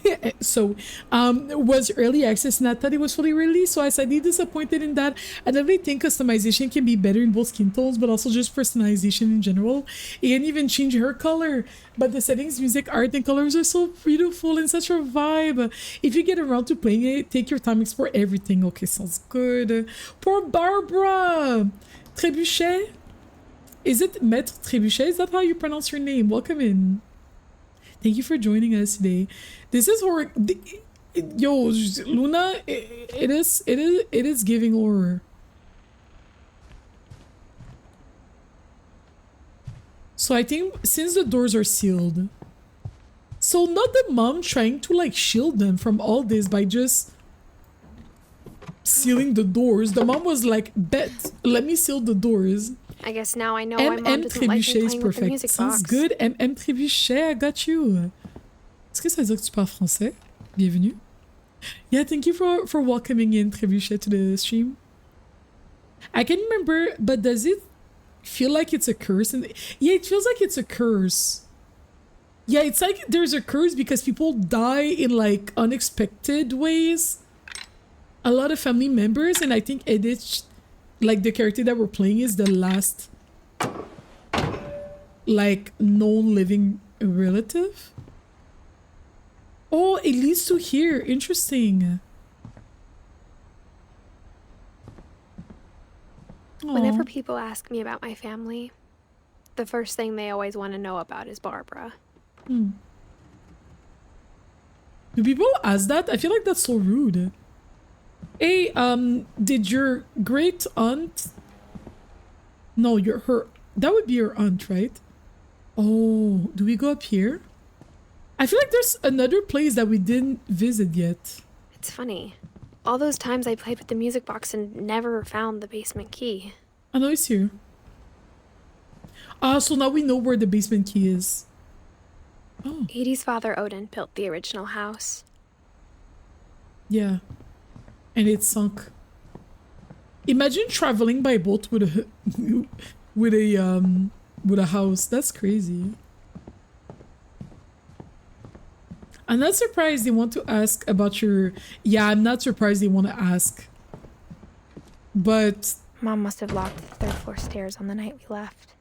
was early access and I thought it was fully released, so I was slightly disappointed in that. I definitely think customization can be better in both skin tones, but also just personalization in general. You can even change her color, but the settings, music, art, and colors are so beautiful and such a vibe. If you get around to playing it, take your time, explore everything. Okay, sounds good. Poor Barbara! Trebuchet? Is it Maître Trebuchet? Is that how you pronounce your name? Welcome in. Thank you for joining us today. This is horror. Yo, Luna, it is giving horror. So I think since the doors are sealed, so not the mom trying to like shield them from all this by just sealing the doors. The mom was like, bet, let me seal the doors. I guess now I know why Mom doesn't like me playing with the music Sounds box. good. Trébuchet, I got you. Est-ce que ça veut dire que tu parles français? Bienvenue. Yeah, thank you for welcoming in Trébuchet to the stream. I can remember, but does it feel like it's a curse? Yeah, it feels like it's a curse. Yeah, it's like there's a curse because people die in like unexpected ways. A lot of family members, and I think Edith, like the character that we're playing, is the last like known living relative. Oh, it leads to here. Interesting. Whenever people ask me about my family, the first thing they always want to know about is Barbara. Do people ask that? I feel like that's so rude. Hey, did your great aunt... No, her... That would be your aunt, right? Oh, do we go up here? I feel like there's another place that we didn't visit yet. It's funny. All those times I played with the music box and never found the basement key. I know it's here. So now we know where the basement key is. Oh. Edie's father, Odin, built the original house. Yeah. And it sunk. Imagine traveling by boat with a house. That's crazy. I'm not surprised they want to ask about your... Yeah, I'm not surprised they want to ask. But... Mom must have locked the third floor stairs on the night we left.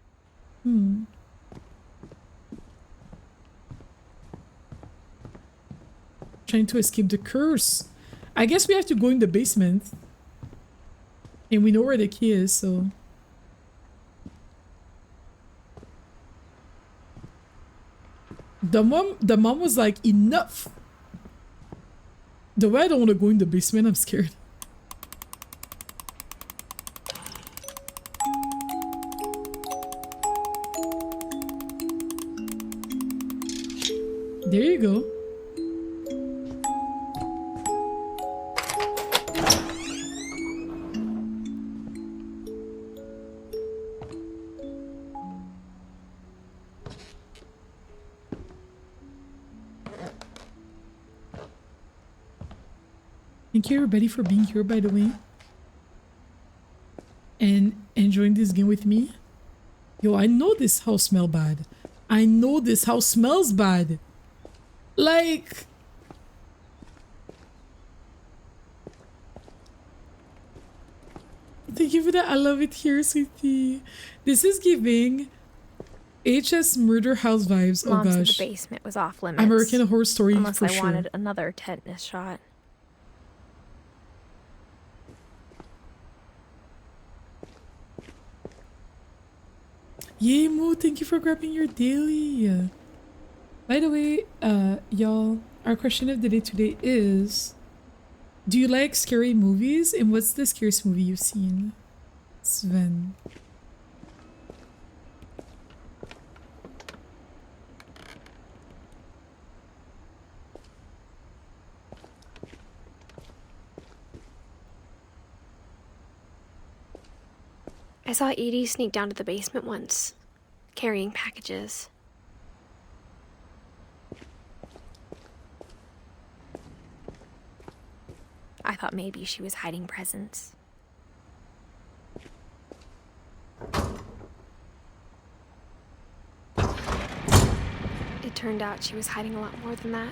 Trying to escape the curse. I guess we have to go in the basement. And we know where the key is, so... The mom was like, enough! The way I don't want to go in the basement, I'm scared. There you go. Thank you everybody for being here, by the way. And enjoying this game with me. Yo, I know this house smells bad. I know this house smells bad. Like... Thank you for that. I love it here, sweetie. This is giving HS Murder House vibes. Mom Oh gosh. said the basement was off limits. American Horror Story unless for I sure. wanted another tetanus shot. Yay, Moo, thank you for grabbing your daily. By the way, y'all, our question of the day today is, do you like scary movies? And what's the scariest movie you've seen? Sven. I saw Edie sneak down to the basement once, carrying packages. I thought maybe she was hiding presents. turned out she was hiding a lot more than that.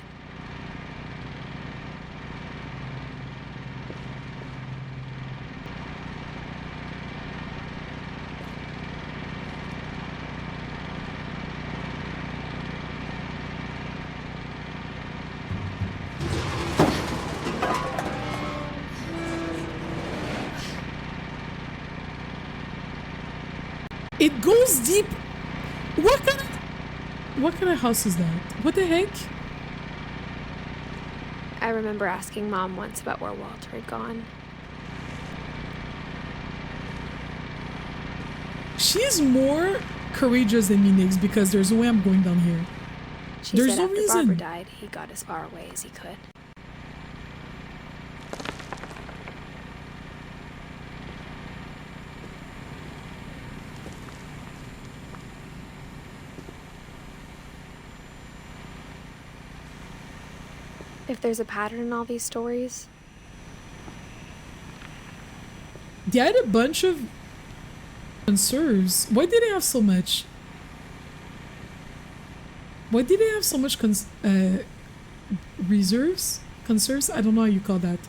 It goes deep. What kind of house is that? What the heck? I remember asking Mom once about where Walter had gone. She's more courageous than me, Nix, because there's no way I'm going down here. She There's said no after reason. Barbara died, he got as far away as he could. If there's a pattern in all these stories, They had a bunch of conserves. Why did they have so much? Why did they have so much reserves? Conserves? I don't know how you call that.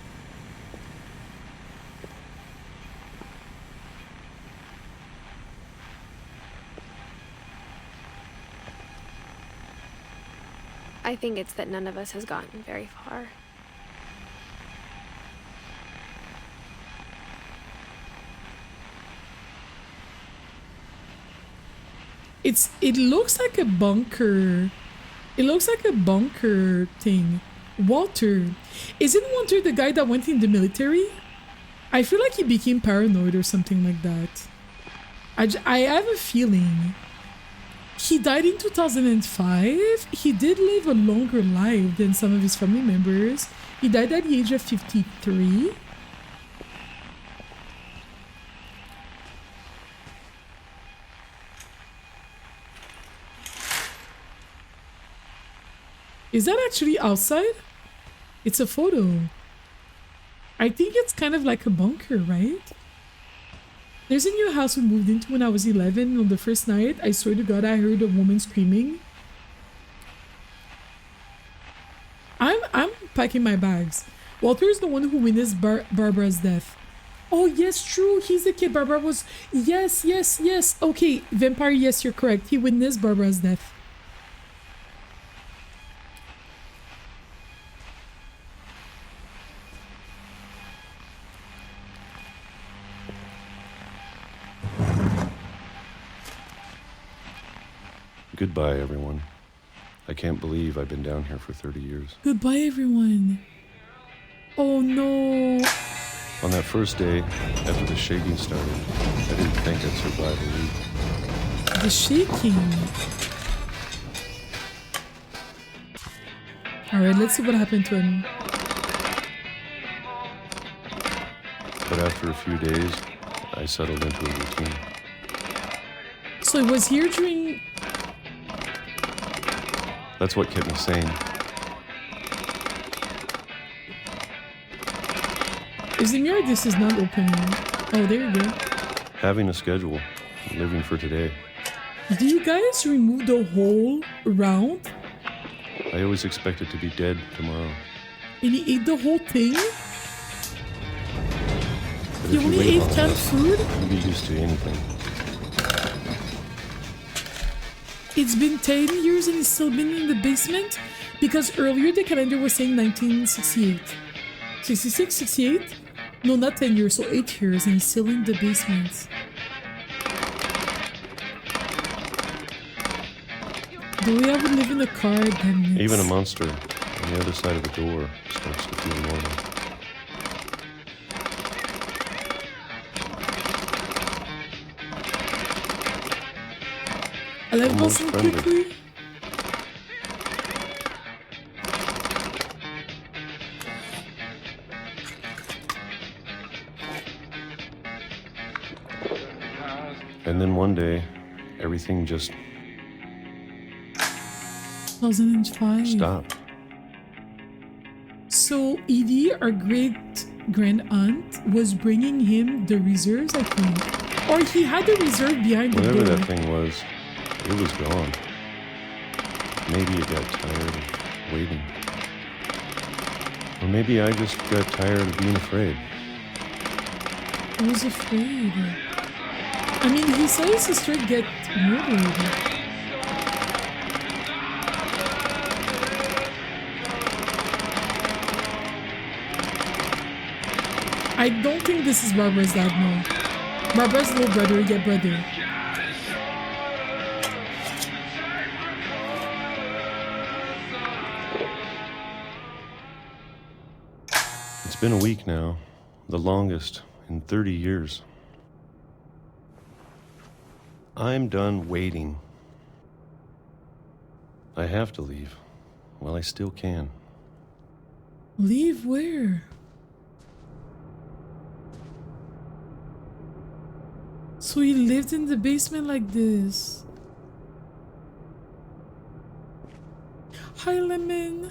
I think it's that none of us has gotten very far. It looks like a bunker. It looks like a bunker thing. Walter. Isn't Walter the guy that went in the military? I feel like he became paranoid or something like that. I have a feeling. He died in 2005. He did live a longer life than some of his family members. He died at the age of 53. Is that actually outside? It's a photo. I think it's kind of like a bunker, right? There's a new house we moved into when I was 11. On the first night, I swear to God, I heard a woman screaming. I'm packing my bags. Walter is the one who witnessed Barbara's death. Oh, yes, true. He's the kid. Barbara was... Yes. Okay, vampire, yes, you're correct. He witnessed Barbara's death. Goodbye, everyone. I can't believe I've been down here for 30 years. Goodbye, everyone. Oh, no. On that first day, after the shaking started, I didn't think I'd survive a week. The shaking. Alright, let's see what happened to him. But after a few days, I settled into a routine. So it was here during... That's what kept me sane. Is the mirror? This is not opening. Oh, there you go. Having a schedule, living for today. Do you guys remove the whole round? I always expected to be dead tomorrow. And he ate the whole thing? But You if only wait ate long canned enough, food? you get used to anything. It's been 10 years and he's still been in the basement? Because earlier the calendar was saying 1968. 66, 68? No, not 10 years, so 8 years and he's still in the basement. Do we ever live in a car? Damn it. Even a monster on the other side of the door starts to feel normal. I like Almost so friendly. quickly. And then one day, everything just 2005. stopped. So Edie, our great grand aunt, was bringing him the reserves, I think. Or he had the reserve behind the Whatever door. that thing was, it was gone. Maybe you got tired of waiting. Or maybe I just got tired of being afraid. I was afraid. I mean, he saw his sister get murdered. I don't think this is Barbara's dad, no. Barbara's little brother, yeah, brother. It's been a week now, the longest in 30 years. I'm done waiting. I have to leave while I still can. Leave where? So he lived in the basement like this. Hi, Lemon.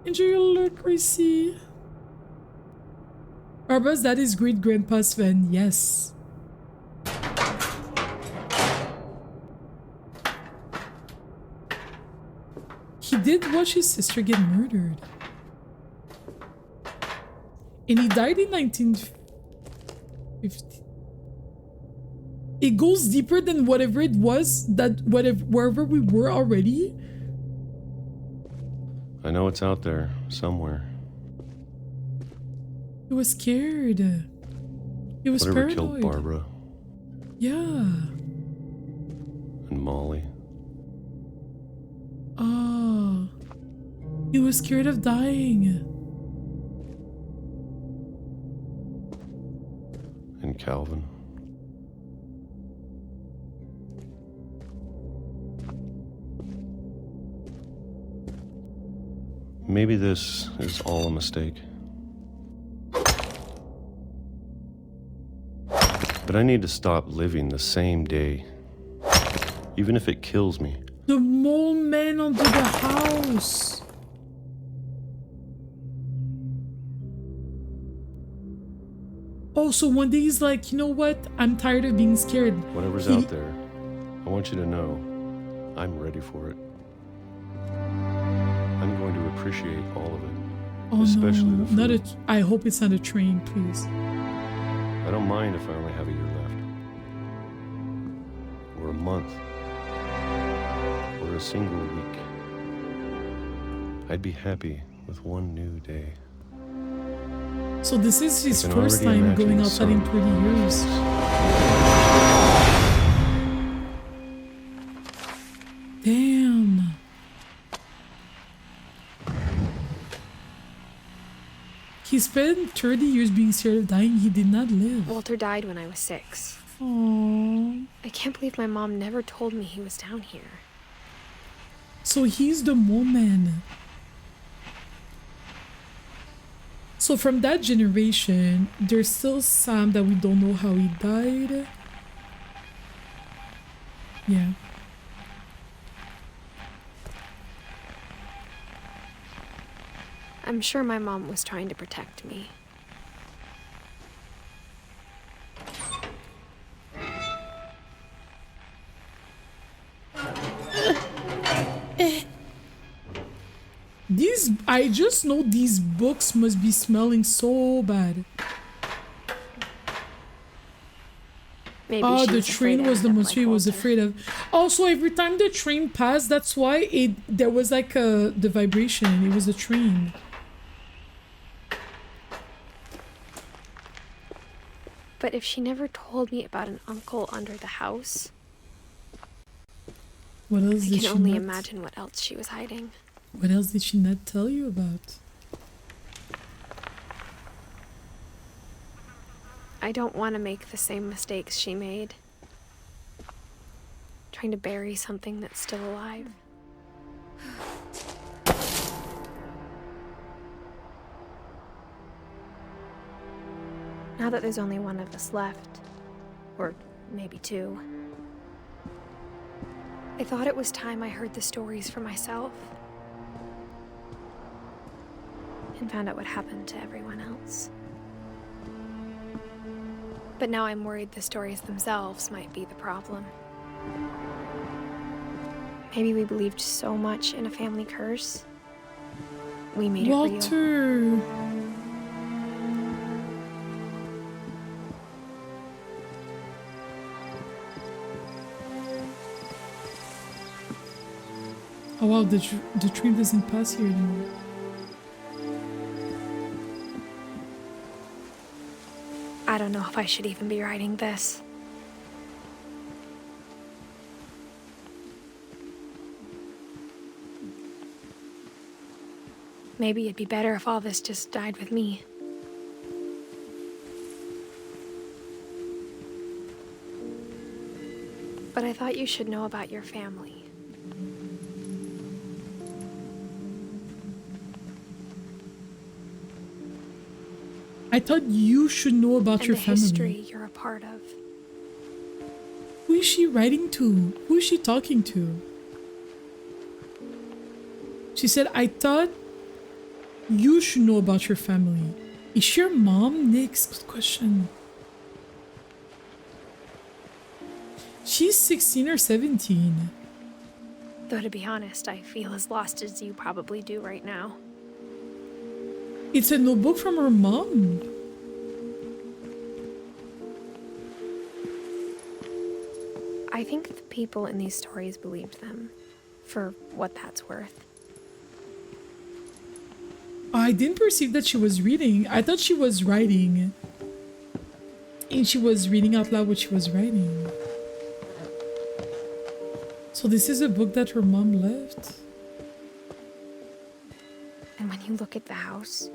Enjoy your look, Chrissy. Barbara's dad is great-grandpa's fan, yes. He did watch his sister get murdered. And he died in 1950. It goes deeper than whatever it was, wherever we were already. I know it's out there, somewhere. He was scared. He was Whatever paranoid. killed Barbara. Yeah. And Molly. Oh. He was scared of dying. And Calvin. Maybe this is all a mistake. But I need to stop living the same day, even if it kills me. The mole man under the house. Oh, so one day he's like, you know what? I'm tired of being scared. Whatever's out there, I want you to know I'm ready for it. I'm going to appreciate all of it, Oh especially no, the food. not a. I hope it's not a train, please. I don't mind if I only have a year left. Or a month. Or a single week. I'd be happy with one new day. So this is his I can first already time imagine going the outside in sun. 30 years. Damn. He spent 30 years being scared of dying. He did not live. Walter died when I was 6. Aww. I can't believe my mom never told me he was down here. So he's the mole man. So from that generation, there's still Sam that we don't know how he died. Yeah. I'm sure my mom was trying to protect me. I just know these books must be smelling so bad. Maybe Oh, she the was afraid train I was the ended up most like he was Walter. afraid of. Also, every time the train passed, that's why there was like the vibration. It was a train. But if she never told me about an uncle under the house, What else I did can she only not? imagine what else she was hiding. What else did she not tell you about? I don't want to make the same mistakes she made. Trying to bury something that's still alive. Now that there's only one of us left, or maybe 2, I thought it was time I heard the stories for myself and found out what happened to everyone else. But now I'm worried the stories themselves might be the problem. Maybe we believed so much in a family curse. We made it real. Walter! Oh wow, the train doesn't pass here anymore. I don't know if I should even be writing this. Maybe it'd be better if all this just died with me. But I thought you should know about your family. I thought you should know about And your the family. history you're a part of. Who is she writing to? Who is she talking to? She said, I thought you should know about your family. Is she your mom? Next good question. She's 16 or 17. Though to be honest, I feel as lost as you probably do right now. It's a notebook from her mom. I think the people in these stories believed them, for what that's worth. I didn't perceive that she was reading. I thought she was writing. And she was reading out loud what she was writing. So this is a book that her mom left. And when you look at the house,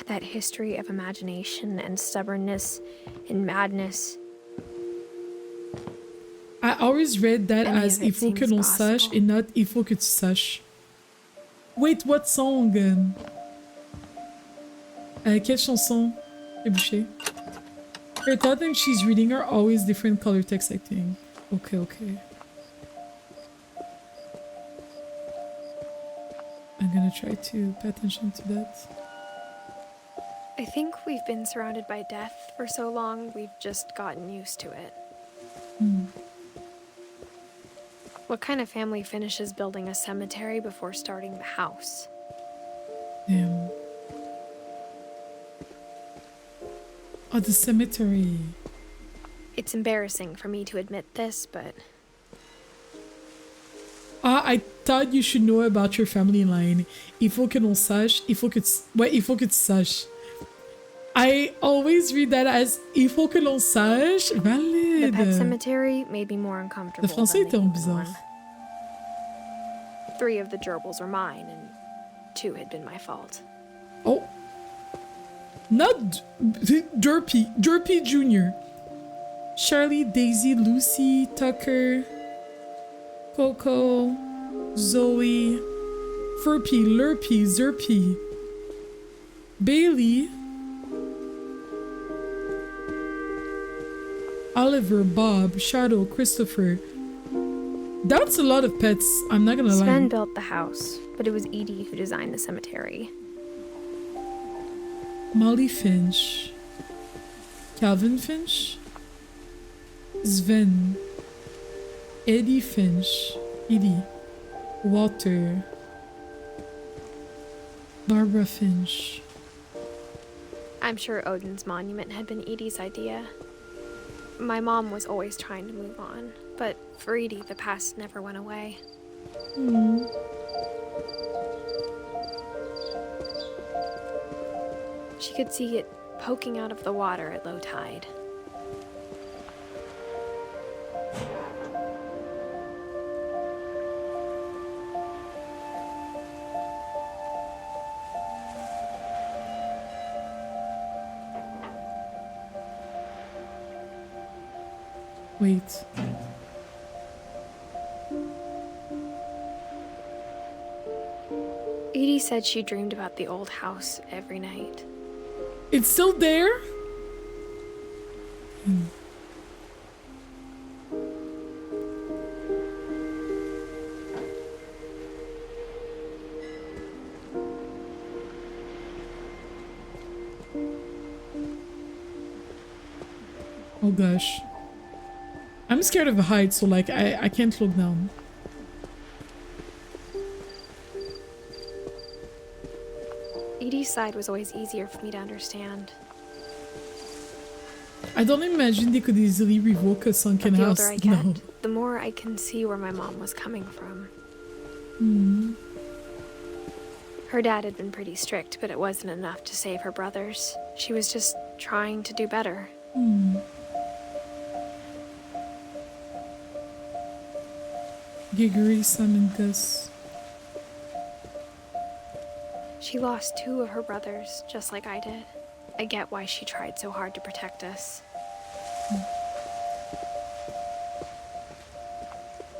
that history of imagination and stubbornness and madness. I always read that Any as of it il faut que seems l'on possible. sache et not il faut que tu saches. Wait, what song? Quelle chanson? Trébuché. Her thought that she's reading are always different color text, I think. Okay, okay. I'm gonna try to pay attention to that. I think we've been surrounded by death for so long, we've just gotten used to it. What kind of family finishes building a cemetery before starting the house? Damn. Oh, the cemetery. It's embarrassing for me to admit this, but I thought you should know about your family line. Il faut que l'on sache. Il faut que tu... Ouais, il faut que tu saches. I always read that as il faut que l'on sache. the Valid. pet cemetery made me more uncomfortable Le français than est the un human bizarre. one. 3 of the gerbils were mine, and 2 had been my fault. Oh. Not Derpy. Derpy Jr. Charlie, Daisy, Lucy, Tucker, Coco, Zoe, Furpy, Lurpy, Zerpy, Bailey, Oliver, Bob, Shadow, Christopher. That's a lot of pets, I'm not gonna Sven lie. built the house, but it was Edie who designed the cemetery. Molly Finch, Calvin Finch, Sven, Eddie Finch, Edie, Walter, Barbara Finch. I'm sure Odin's monument had been Edie's idea. My mom was always trying to move on, but for Edie, the past never went away. She could see it poking out of the water at low tide. Wait. Edie said she dreamed about the old house every night. It's still there? Oh gosh. I'm scared of heights, so like I can't look down. Eddie's side was always easier for me to understand. I don't imagine they could easily revoke a sunken The house. older I get, No. the more I can see where my mom was coming from. Her dad had been pretty strict, but it wasn't enough to save her brothers. She was just trying to do better. Gregory, Sam, and Gus. She lost 2 of her brothers, just like I did. I get why she tried so hard to protect us.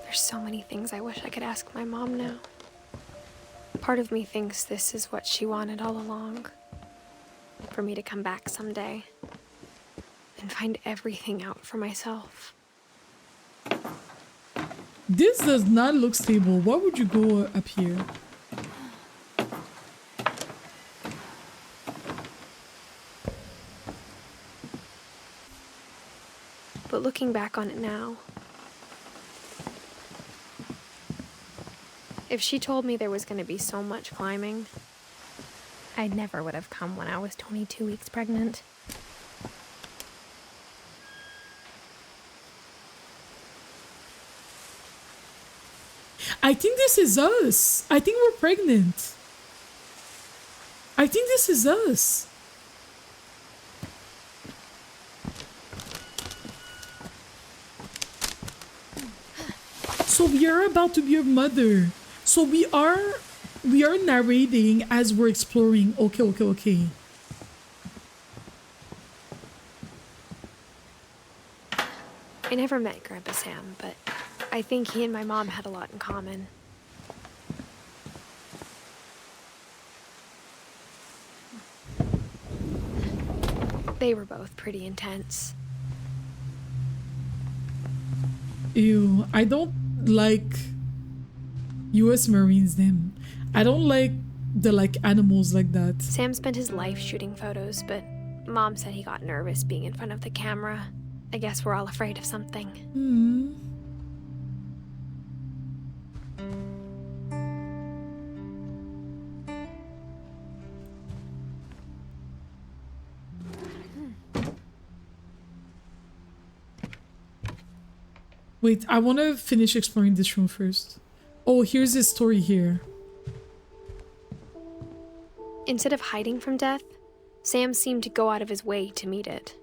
There's so many things I wish I could ask my mom now. Part of me thinks this is what she wanted all along. For me to come back someday and find everything out for myself. This does not look stable. Why would you go up here? But looking back on it now, if she told me there was going to be so much climbing, I never would have come when I was 22 weeks pregnant. I think this is us. I think we're pregnant. I think this is us. So we are about to be a mother. So we are narrating as we're exploring. Okay. I never met Grandpa Sam, but I think he and my mom had a lot in common. They were both pretty intense. Ew, I don't like US Marines them. I don't like the animals like that. Sam spent his life shooting photos, but Mom said he got nervous being in front of the camera. I guess we're all afraid of something. Wait, I want to finish exploring this room first. Oh, here's his story here. Instead of hiding from death, Sam seemed to go out of his way to meet it.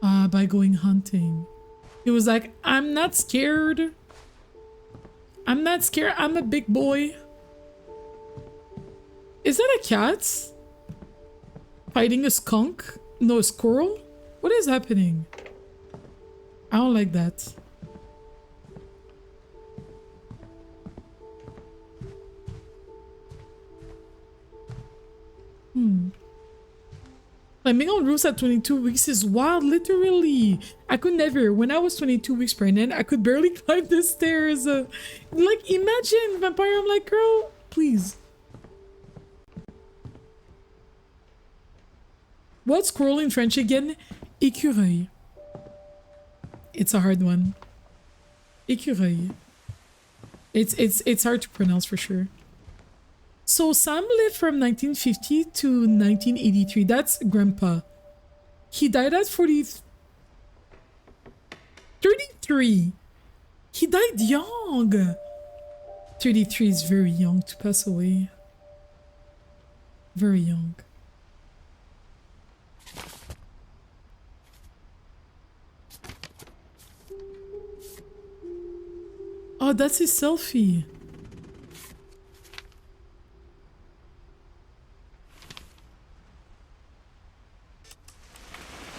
By going hunting. He was like, I'm not scared. I'm not scared. I'm a big boy. Is that a cat? Fighting a skunk? No, a squirrel? What is happening? I don't like that. Climbing on roofs at 22 weeks is wild, literally. I could never. When I was 22 weeks pregnant, I could barely climb the stairs. Like, imagine, vampire. I'm like, girl, please. What's squirrel in French again? Écureuil. It's a hard one. Écureuil. It's hard to pronounce for sure. So Sam lived from 1950 to 1983. That's Grandpa. He died at 33. He died young. 33 is very young to pass away. Very young. Oh, that's his selfie.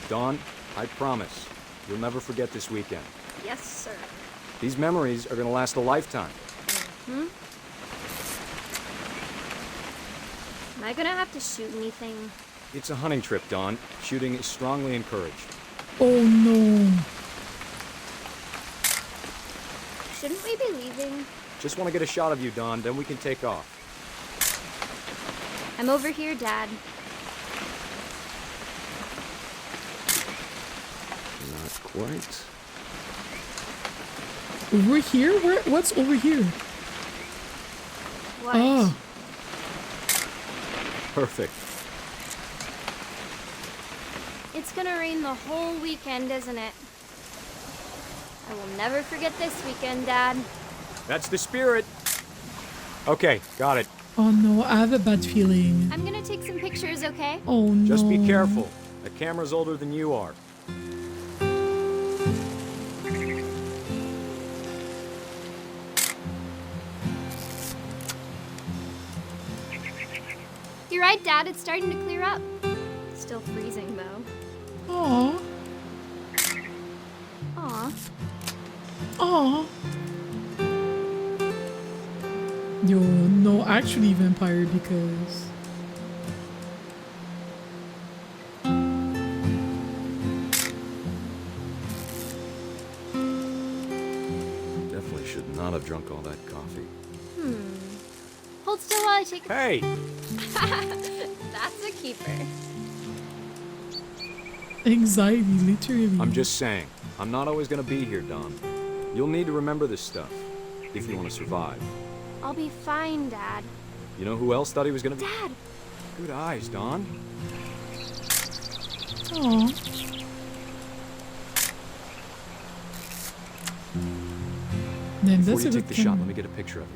Dawn, I promise, you'll never forget this weekend. Yes, sir. These memories are gonna last a lifetime. Am I gonna have to shoot anything? It's a hunting trip, Dawn. Shooting is strongly encouraged. Oh no. Shouldn't we be leaving? Just want to get a shot of you, Dawn, then we can take off. I'm over here, Dad. Not quite. Over here? What's over here? What? Oh. Perfect. It's gonna rain the whole weekend, isn't it? I will never forget this weekend, Dad. That's the spirit. Okay, got it. Oh no, I have a bad feeling. I'm gonna take some pictures, okay? Oh no. Just be careful. The camera's older than you are. You're right, Dad. It's starting to clear up. Still freezing, though. Aw. Aw. Aw. Yo, no, actually vampire because... Definitely should not have drunk all that coffee. Hold still while I take a... Hey! That's a keeper. Anxiety, literally. I'm just saying, I'm not always gonna be here, Don. You'll need to remember this stuff, if you want to survive. I'll be fine, Dad. You know who else thought he was gonna be? Dad! Good eyes, Don. Aw. Then Before that's you a take good the shot, camera. let me get a picture of you.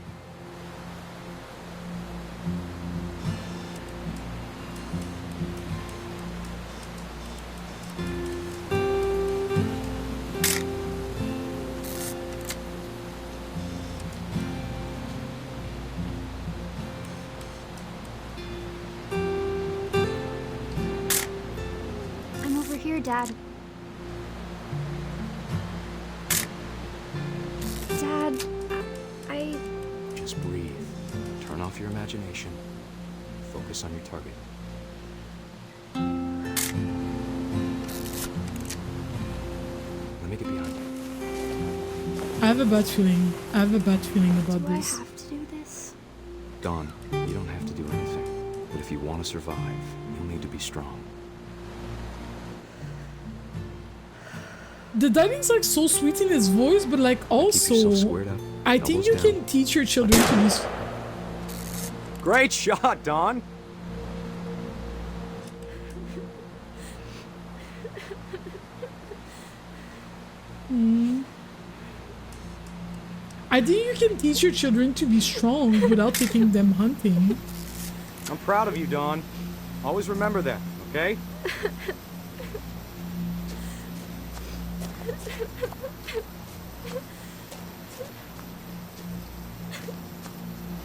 I'm over here, Dad. Dad, I... Just breathe. Turn off your imagination. Focus on your target. Let me get behind you. I have a bad feeling. I have a bad feeling about Do this. I have to do this? Don, you don't have to do anything. But if you want to survive, you'll need to be strong. The dialing's like so sweet in his voice, but like Keep yourself also, squared up. I think you elbows down. can teach your children to be. Great shot, Don! I think you can teach your children to be strong without taking them hunting. I'm proud of you, Don. Always remember that, okay?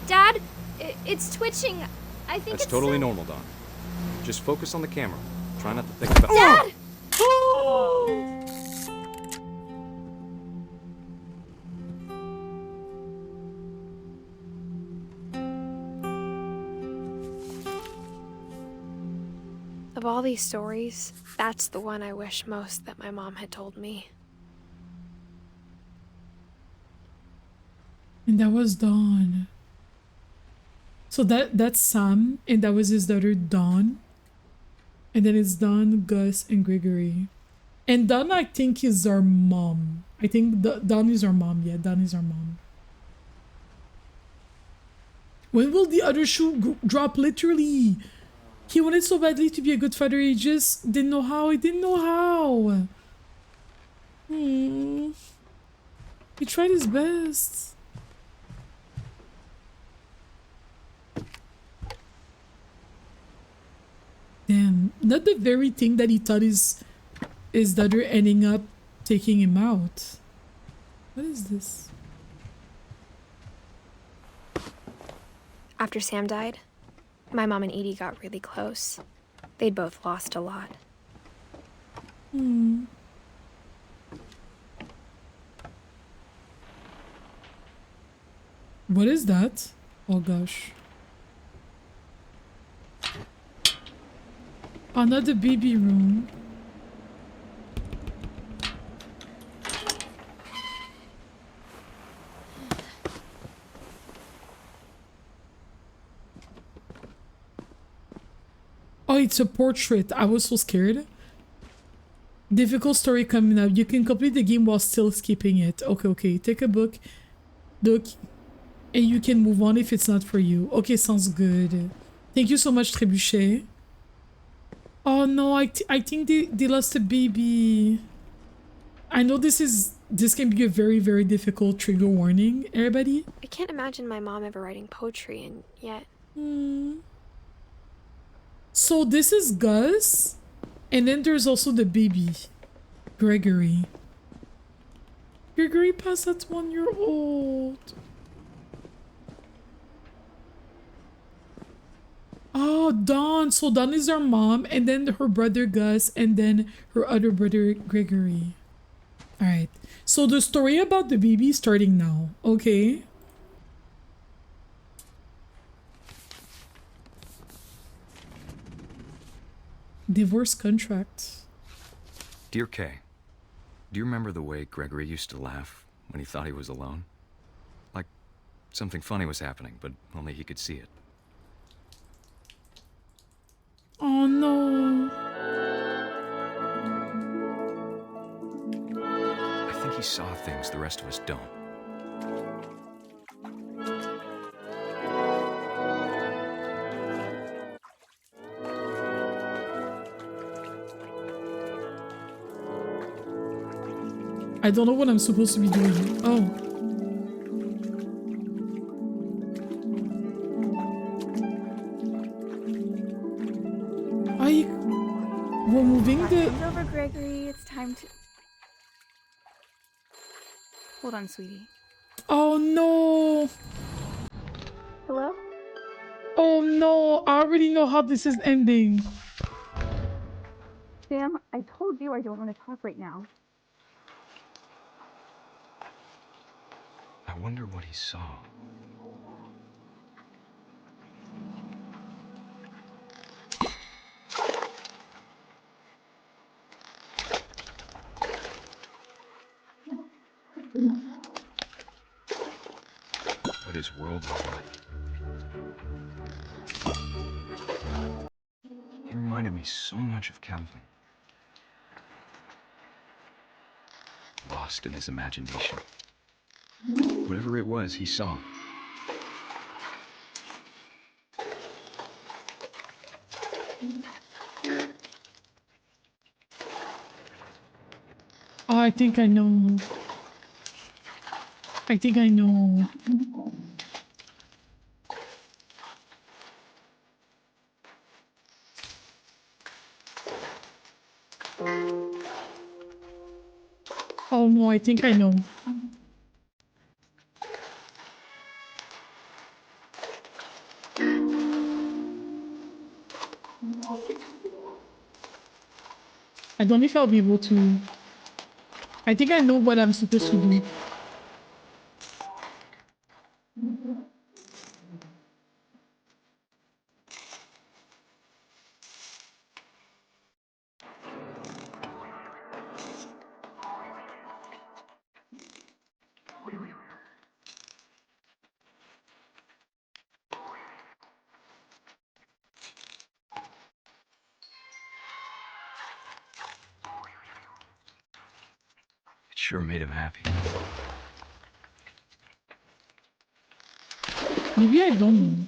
Dad, it's twitching. I think That's it's totally so- normal, Don. Just focus on the camera. Try not to think about... Dad! Of all these stories, that's the one I wish most that my mom had told me. And that was Dawn. So that's Sam, and that was his daughter Dawn. And then it's Dawn, Gus, and Gregory. And Dawn, I think, is our mom. I think Dawn is our mom. Yeah, Dawn is our mom. When will the other shoe drop? Literally. He wanted so badly to be a good father, he just didn't know how. He didn't know how. He tried his best. Damn, not the very thing that he thought his daughter ending up taking him out. What is this? After Sam died, my mom and Edie got really close. They'd both lost a lot. What is that? Oh gosh. Another baby room. Oh, it's a portrait. I was so scared. Difficult story coming up. You can complete the game while still skipping it. Okay. Take a book. Look. And you can move on if it's not for you. Okay, sounds good. Thank you so much, Trebuchet. Oh no, I think they lost a baby. I know this can be a very, very difficult trigger warning, everybody. I can't imagine my mom ever writing poetry, and yet... So this is Gus, and then there's also the baby, Gregory. Gregory passed at 1 year old. Oh, Dawn. So Dawn is her mom, and then her brother Gus, and then her other brother Gregory. Alright. So the story about the baby is starting now. Okay. Divorce contract. Dear Kay, do you remember the way Gregory used to laugh when he thought he was alone? Like something funny was happening, but only he could see it. Oh no. I think he saw things the rest of us don't. I don't know what I'm supposed to be doing. Oh. We're moving the... It's over, Gregory. It's time to... Hold on, sweetie. Oh no. Hello? Oh no, I already know how this is ending. Sam, I told you I don't want to talk right now. I wonder what he saw. What his world was like. He reminded me so much of Calvin. Lost in his imagination. Whatever it was, he saw. Oh, I think I know. I think I know. Oh no, I think I know. I don't know if I'll be able to. I think I know what I'm supposed to do. It sure made him happy. Maybe I don't know.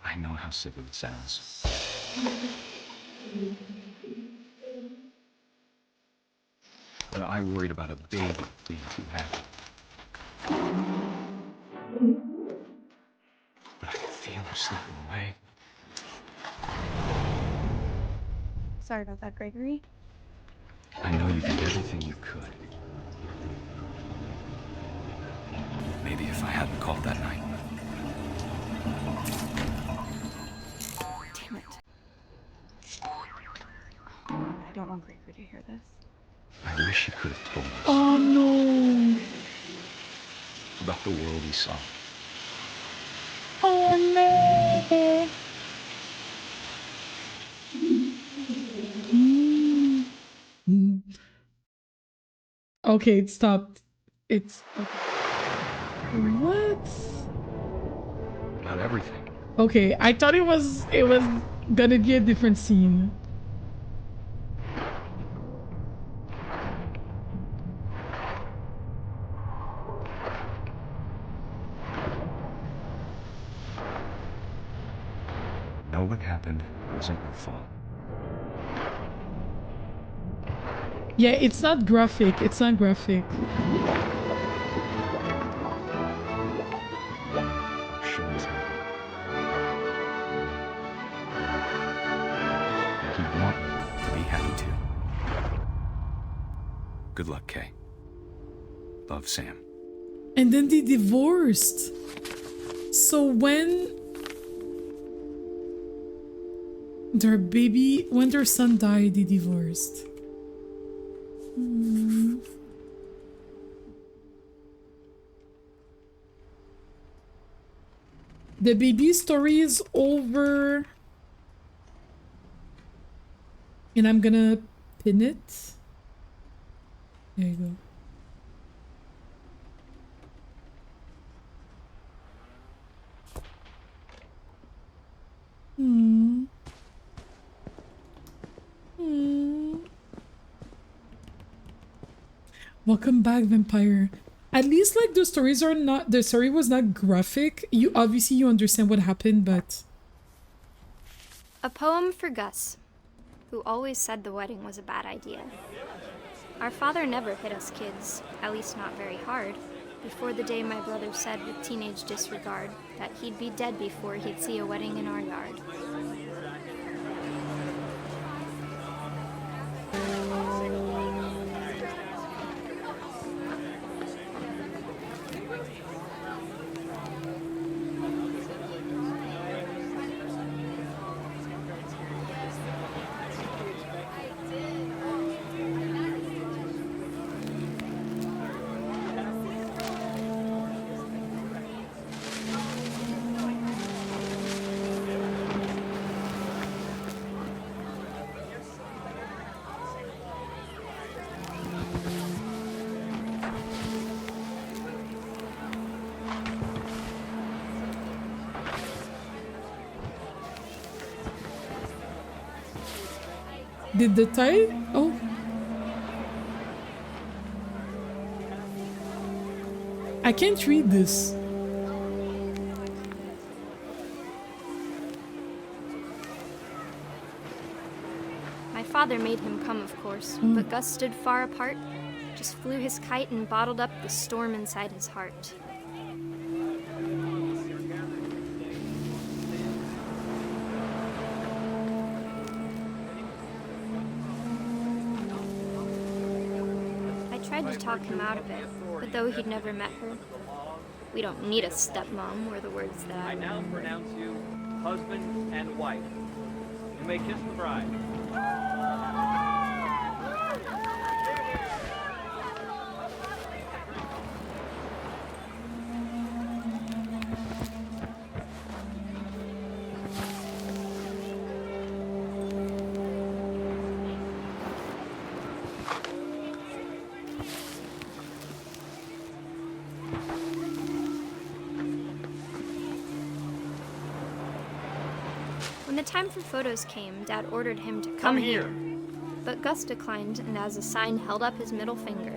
I know how simple it sounds. But I worried about a baby being too happy. But I could feel her slipping away. Sorry about that, Gregory. I know you did everything you could. Maybe if I hadn't called that night. Damn it. I don't want Gregory to hear this. I wish you could have told us Oh no. about the world he saw. Oh no. Okay, it stopped. It's okay. What? Not everything. Okay, I thought it was gonna be a different scene. Know what happened wasn't your fault. Yeah, it's not graphic. It's not graphic. Shouldn't happen. He want you to be happy too. Good luck, Kay. Love, Sam. And then they divorced. So when their son died, they divorced. The baby story is over. And I'm gonna pin it. There you go. Welcome back, vampire. At least like the story was not graphic. You obviously understand what happened, but A poem for Gus, who always said the wedding was a bad idea. Our father never hit us kids, at least not very hard, before the day my brother said with teenage disregard that he'd be dead before he'd see a wedding in our yard. did the tie? Oh. I can't read this. My father made him come, of course, but Gus stood far apart, just flew his kite and bottled up the storm inside his heart. I tried to talk him out of it, but though he'd never met her, we don't need a stepmom, were the words that I now pronounce you husband and wife. You may kiss the bride. When the time for photos came, Dad ordered him to come here. But Gus declined and as a sign held up his middle finger.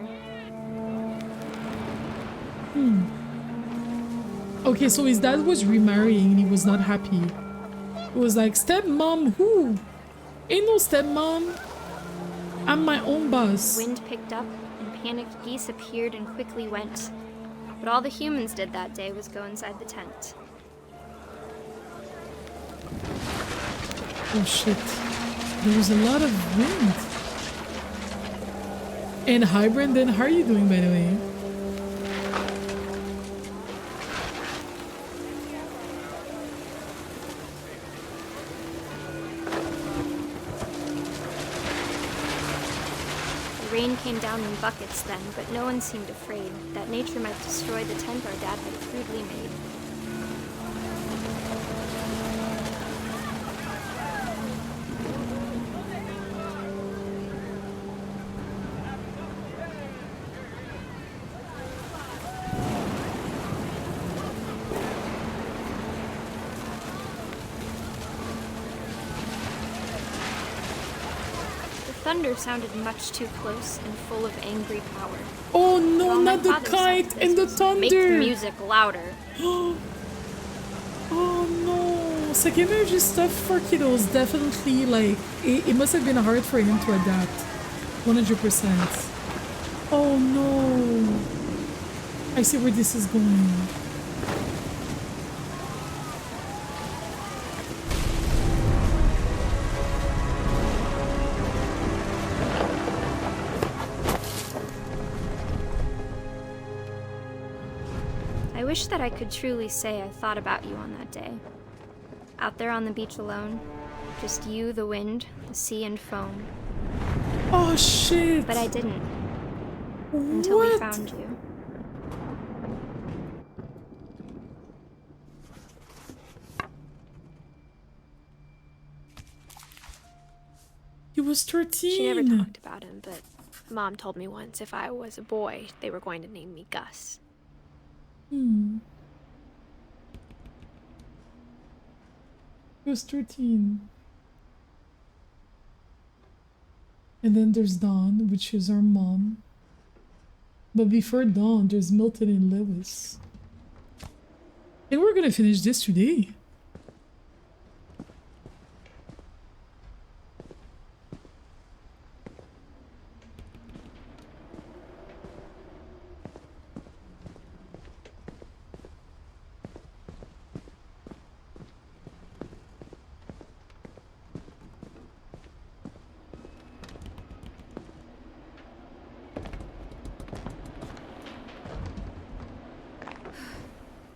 Okay, so his dad was remarrying and he was not happy. It was like, stepmom, who? Ain't no stepmom. I'm my own boss. Wind picked up and panicked geese appeared and quickly went. But all the humans did that day was go inside the tent. Oh shit. There was a lot of wind. And hi Brendan, how are you doing by the way? The rain came down in buckets then, but no one seemed afraid that nature might destroy the tent our dad had crudely made. thunder sounded much too close and full of angry power. Oh no, All my not the father kite said and the was, thunder! Make the music louder. Oh no! Second energy stuff for kiddos definitely, like, it must have been hard for him to adapt. 100%. Oh no! I see where this is going. I wish that I could truly say I thought about you on that day. Out there on the beach alone, just you, the wind, the sea, and foam. Oh shit! But I didn't. Until we found you. He was 13. She never talked about him, but Mom told me once if I was a boy, they were going to name me Gus. He was 13. And then there's Dawn, which is our mom. But before Dawn, there's Milton and Lewis. And we're gonna finish this today.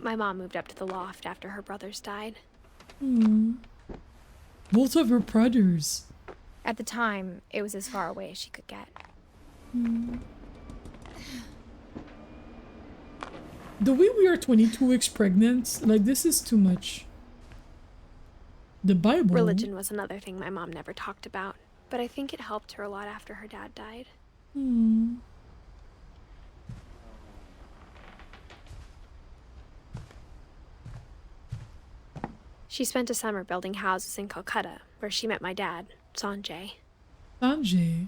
My mom moved up to the loft after her brothers died. Both of her brothers. At the time, it was as far away as she could get. The way we are 22 weeks pregnant, like, this is too much. The Bible. Religion was another thing my mom never talked about, but I think it helped her a lot after her dad died. She spent a summer building houses in Calcutta, where she met my dad, Sanjay. Sanjay?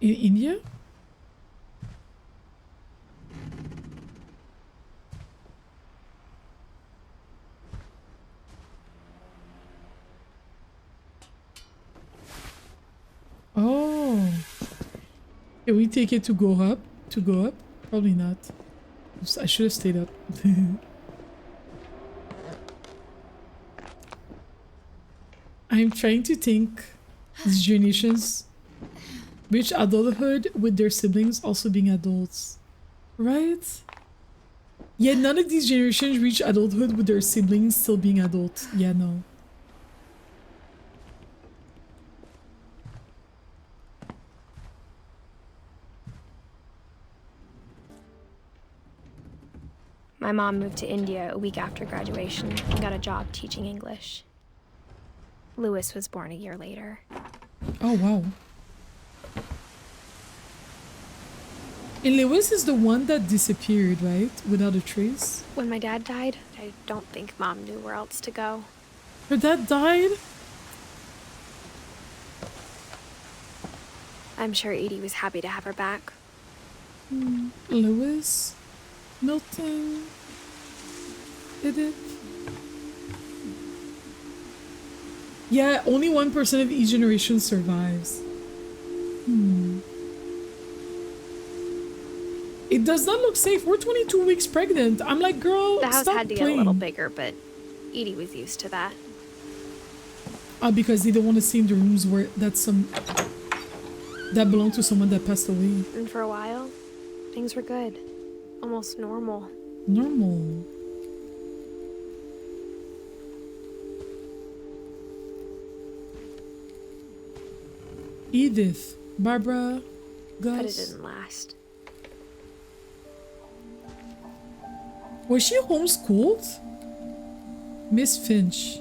In India? Oh. Can we take it to go up? To go up? Probably not. I should have stayed up. I'm trying to think these generations reach adulthood with their siblings also being adults. Right? Yeah, none of these generations reach adulthood with their siblings still being adults. Yeah, no. My mom moved to India a week after graduation and got a job teaching English. Lewis was born a year later. Oh, wow. And Lewis is the one that disappeared, right? Without a trace? When my dad died, I don't think Mom knew where else to go. Her dad died? I'm sure Edie was happy to have her back. Lewis? Milton? Edith? Yeah, only 1% of each generation survives. It does not look safe. We're 22 weeks pregnant. I'm like, girl, The house stop had to get playing. a little bigger, but Edie was used to that. Because they don't want to stay in the rooms where that belonged to someone that passed away. And for a while, things were good. Almost normal. Normal. Edith, Barbara, Gus. But it didn't last. Was she homeschooled? Miss Finch.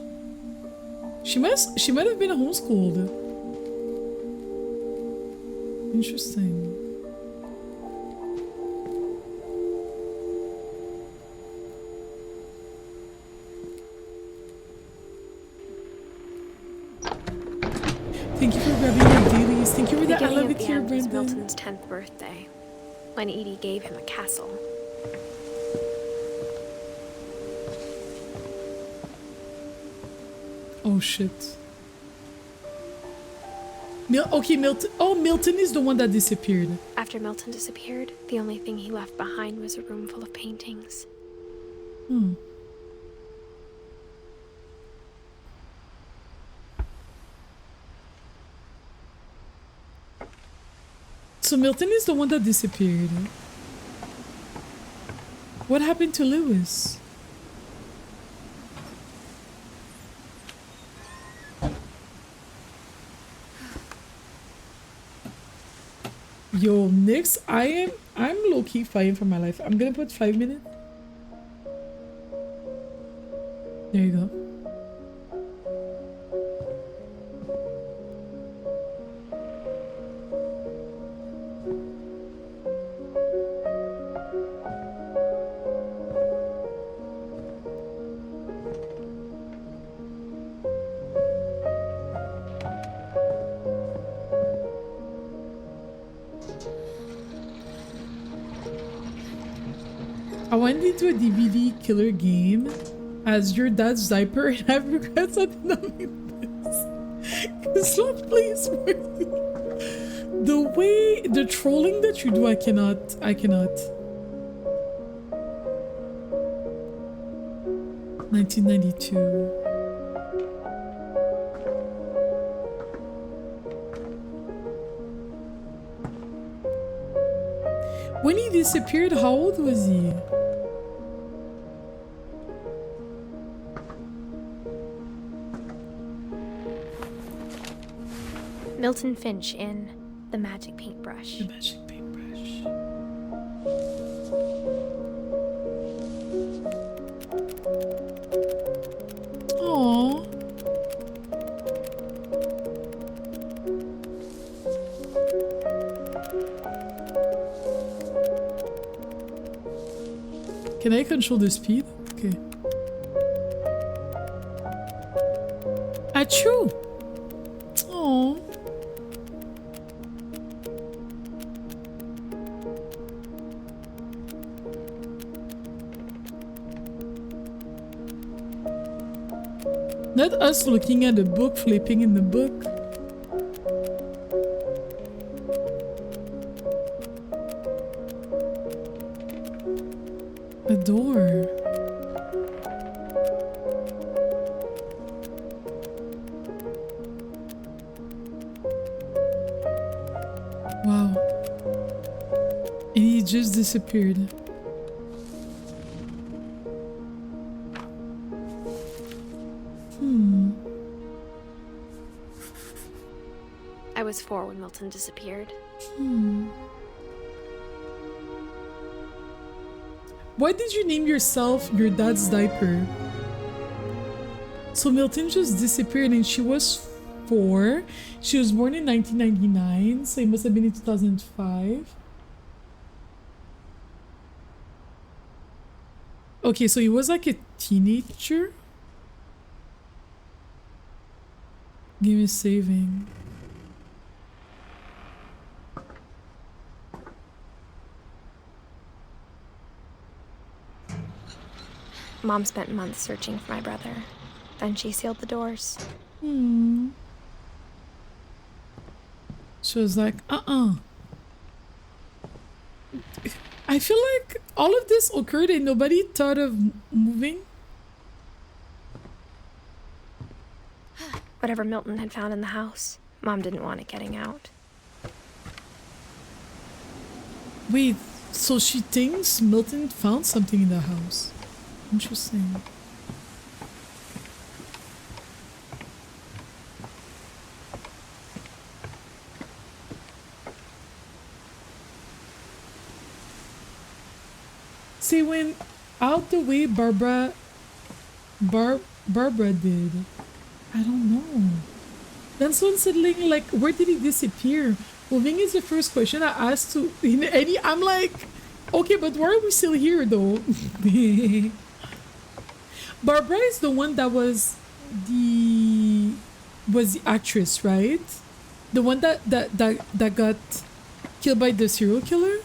She might have been homeschooled. Interesting. dailies. Thank you for The that. I beginning love of it the here, end was Brendan. Milton's 10th birthday, when Edie gave him a castle. Oh shit. Okay, Milton. Oh, Milton is the one that disappeared. After Milton disappeared, the only thing he left behind was a room full of paintings. Hmm. So Milton is the one that disappeared. What happened to Lewis? Yo, next I'm low-key fighting for my life. I'm gonna put 5 minutes. There you go. I went into a DVD killer game as your dad's diaper and I regret something not doing this. Stop, please. The trolling that you do, I cannot. 1992. When he disappeared, how old was he? Milton Finch in The Magic Paintbrush. The Magic Paintbrush. Aww. Can I control the speed? Okay. Achoo! Aww. Not us looking at the book, flipping in the book. A door. Wow. And he just disappeared. I was 4 when Milton disappeared. Why did you name yourself your dad's diaper? So Milton just disappeared and she was 4. She was born in 1999, so it must have been in 2005. Okay, so he was like a teenager? Give me saving. Mom spent months searching for my brother. Then she sealed the doors. She was like, I feel like all of this occurred and nobody thought of moving. Whatever Milton had found in the house, Mom didn't want it getting out. Wait, so she thinks Milton found something in the house. Interesting. Say went out the way Barbara did. I don't know. Then someone said like, where did he disappear? Moving is the first question I asked to Eddie. I'm like, okay, but why are we still here though? Barbara is the one that was the actress, right? The one that got killed by the serial killer?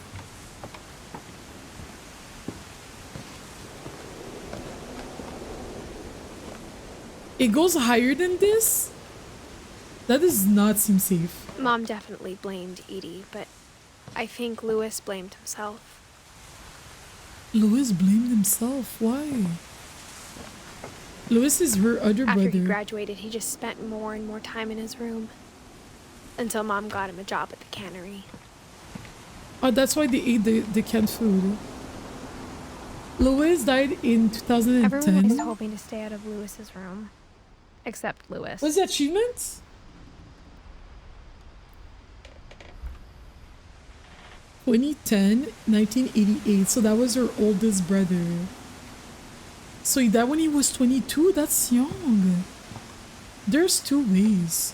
It goes higher than this? That does not seem safe. Mom definitely blamed Edie, but I think Louis blamed himself. Louis blamed himself? Why? Louis is her other brother. After he graduated, he just spent more and more time in his room. Until Mom got him a job at the cannery. Oh, that's why they ate the canned food. Louis died in 2010. Everyone just told me to stay out of Louis's room. Except Louis. What's the achievement? (2010) 1988. So that was her oldest brother. So he died when he was 22? That's young. There's two ways.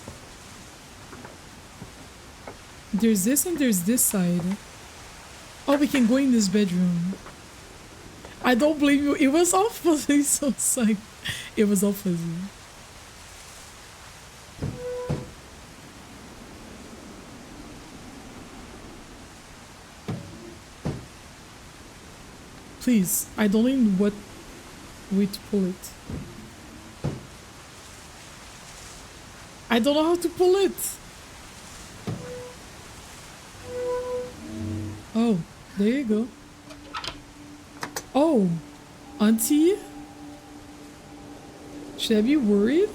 There's this and there's this side. Oh, we can go in this bedroom. I don't blame you. It was all fuzzy, so psyched. It was all fuzzy. Please, I don't know what way to pull it. I don't know how to pull it. Oh, there you go. Oh, Auntie? Should I be worried?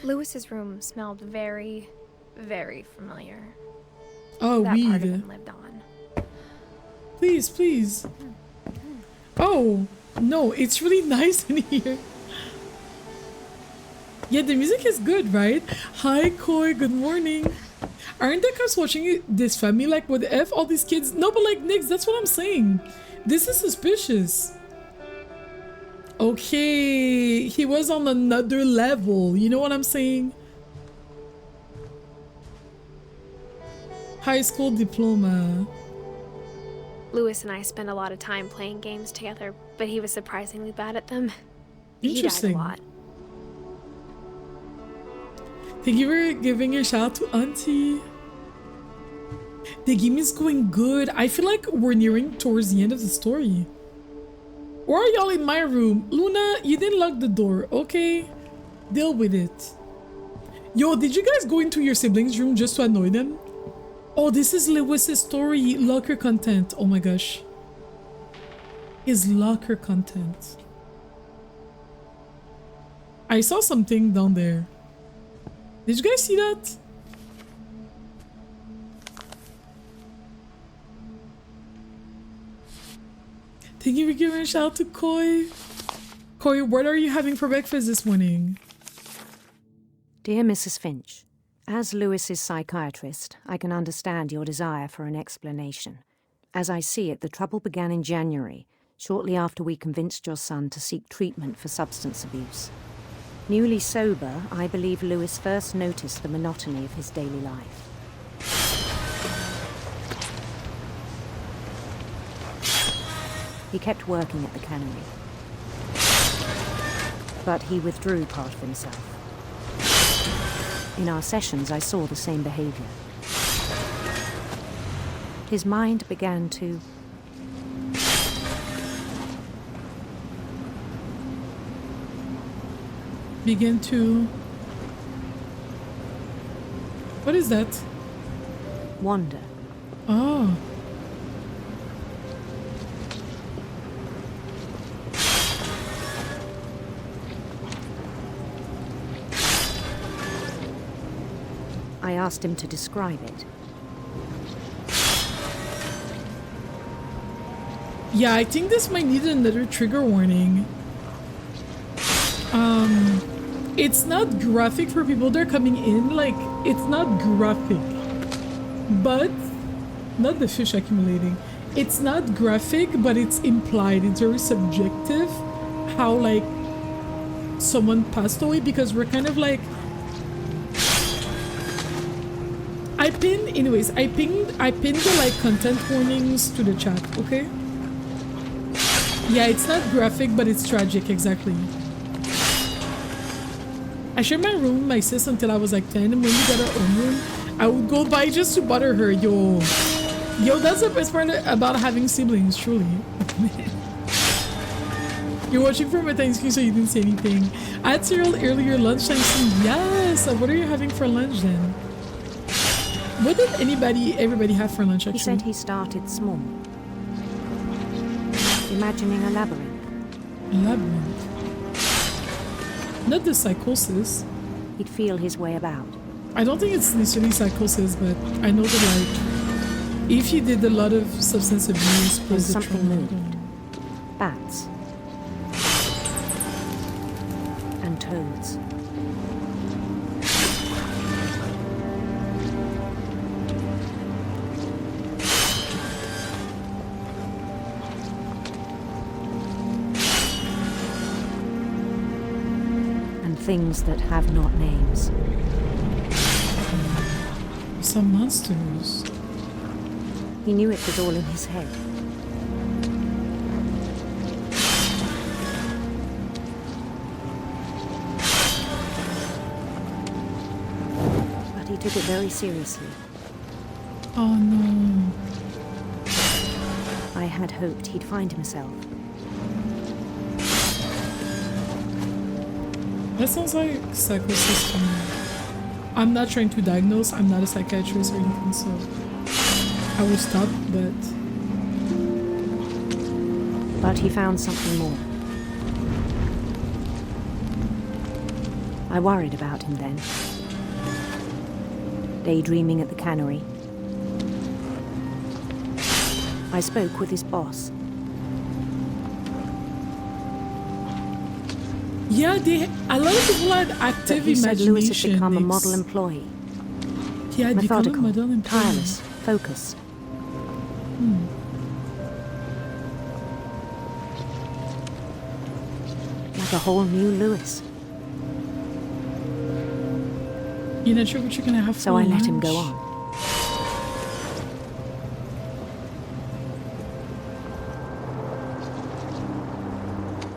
Louis's room smelled very, very familiar. Oh, that weed. part of him lived on. Please, please. Oh, no, it's really nice in here. Yeah, the music is good, right? Hi, Koi, good morning. Aren't the cops watching this family? Like, what the F? All these kids? No, but like, Nix, that's what I'm saying. This is suspicious. Okay, he was on another level. You know what I'm saying? High school diploma. Louis and I spent a lot of time playing games together, but he was surprisingly bad at them. Interesting. He died a lot. Thank you for giving a shout out to Auntie. The game is going good. I feel like we're nearing towards the end of the story. Why are y'all in my room? Luna, you didn't lock the door. Okay, deal with it. Yo, did you guys go into your siblings' room just to annoy them? Oh, this is Lewis's story. Locker content. Oh my gosh. His locker content. I saw something down there. Did you guys see that? Thank you for giving a shout out to Koi. Koi, what are you having for breakfast this morning? Dear Mrs. Finch, as Lewis's psychiatrist, I can understand your desire for an explanation. As I see it, the trouble began in January, shortly after we convinced your son to seek treatment for substance abuse. Newly sober, I believe Lewis first noticed the monotony of his daily life. He kept working at the cannery, but he withdrew part of himself. In our sessions, I saw the same behavior. His mind began to What is that? wander. Oh. I asked him to describe it. Yeah, I think this might need another trigger warning. It's not graphic for people that are coming in. Like, it's not graphic. But, not the fish accumulating. It's not graphic, but it's implied. It's very subjective how, like, someone passed away, because we're kind of like... I pinned the, like, content warnings to the chat, okay? Yeah, it's not graphic, but it's tragic, exactly. I shared my room with my sis until I was like 10, and when we got our own room, I would go by just to bother her. Yo, that's the best part about having siblings, truly. You're watching from a tiny screen, so you didn't say anything. I had cereal earlier, lunchtime scene. Yes! What are you having for lunch then? What did everybody have for lunch, actually? He said he started small. Imagining a labyrinth. A labyrinth? Not the psychosis. He'd feel his way about. I don't think it's necessarily psychosis, but I know that, like, if he did a lot of substance abuse plus the something trauma. moved. Bats. And toads. And things that have not names. Some monsters. He knew it was all in his head. But he took it very seriously. Oh no. I had hoped he'd find himself. That sounds like psychosis to me. I'm not trying to diagnose, I'm not a psychiatrist or anything, so I will stop, But he found something more. I worried about him then. Daydreaming at the cannery. I spoke with his boss. yeah, a lot of people had active He said Lewis had imagination. become a model employee. He had become a Methodical, model employee. tireless, focused. Like a whole new Lewis. You're not sure what you're gonna have for So I lunch? let him go on.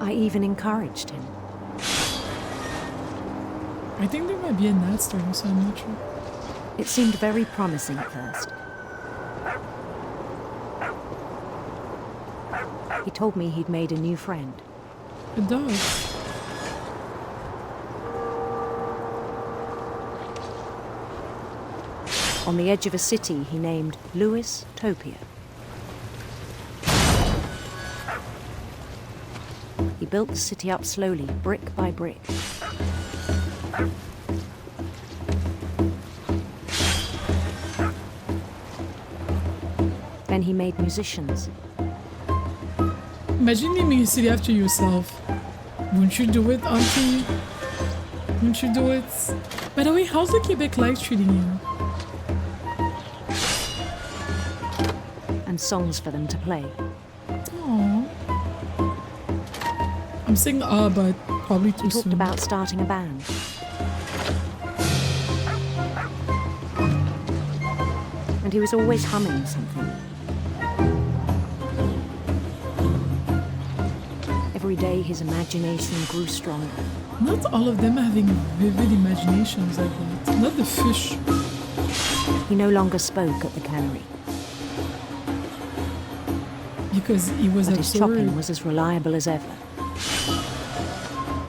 I even encouraged him. I think there might be a gnat starting, so I'm not sure. It seemed very promising at first. He told me he'd made a new friend. A dog. On the edge of a city he named Lewis Topia. He built the city up slowly, brick by brick. Then he made musicians. Imagine naming a city after yourself. Won't you do it, Auntie? Won't you do it? By the way, how's the Quebec life treating you? And songs for them to play. Aww. I'm saying but probably too He talked soon. about starting a band. And he was always humming something. Every day his imagination grew stronger. Not all of them are having vivid imaginations like that. Not the fish. He no longer spoke at the cannery. Because he was But his absurd. chopping was as reliable as ever.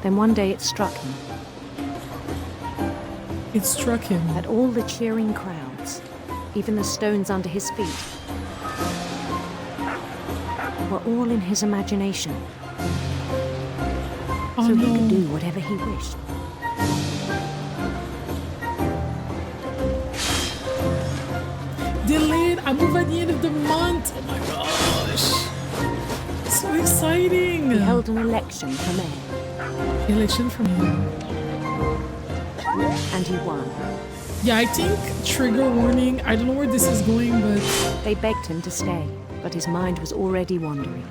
Then one day it struck him. It struck him. That all the cheering crowds, even the stones under his feet, were all in his imagination. Oh, So no. he could do whatever he wished. Delayed. I move at the end of the month. Oh my gosh. So exciting. He held an election for mayor. Election for mayor. And he won. Yeah, I think trigger warning. I don't know where this is going, but They begged him to stay, but his mind was already wandering.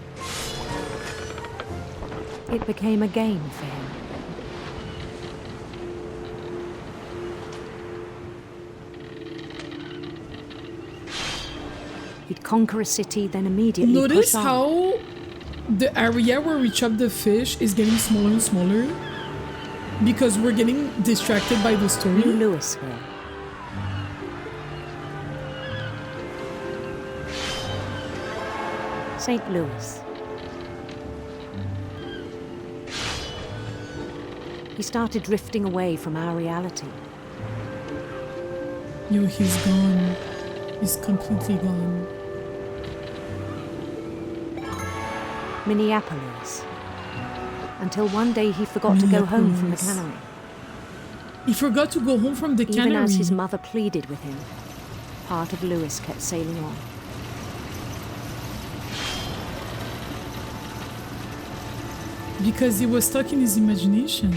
It became a game for him. He'd conquer a city, then immediately notice push on. how the area where we chop the fish is getting smaller and smaller because we're getting distracted by the story. New Louisville. St. Louis. He started drifting away from our reality. Yo, he's gone. He's completely gone. Minneapolis. Until one day he forgot to go home from the cannery. He forgot to go home from the cannery. Even as his mother pleaded with him, part of Louis kept sailing on. Because he was stuck in his imagination.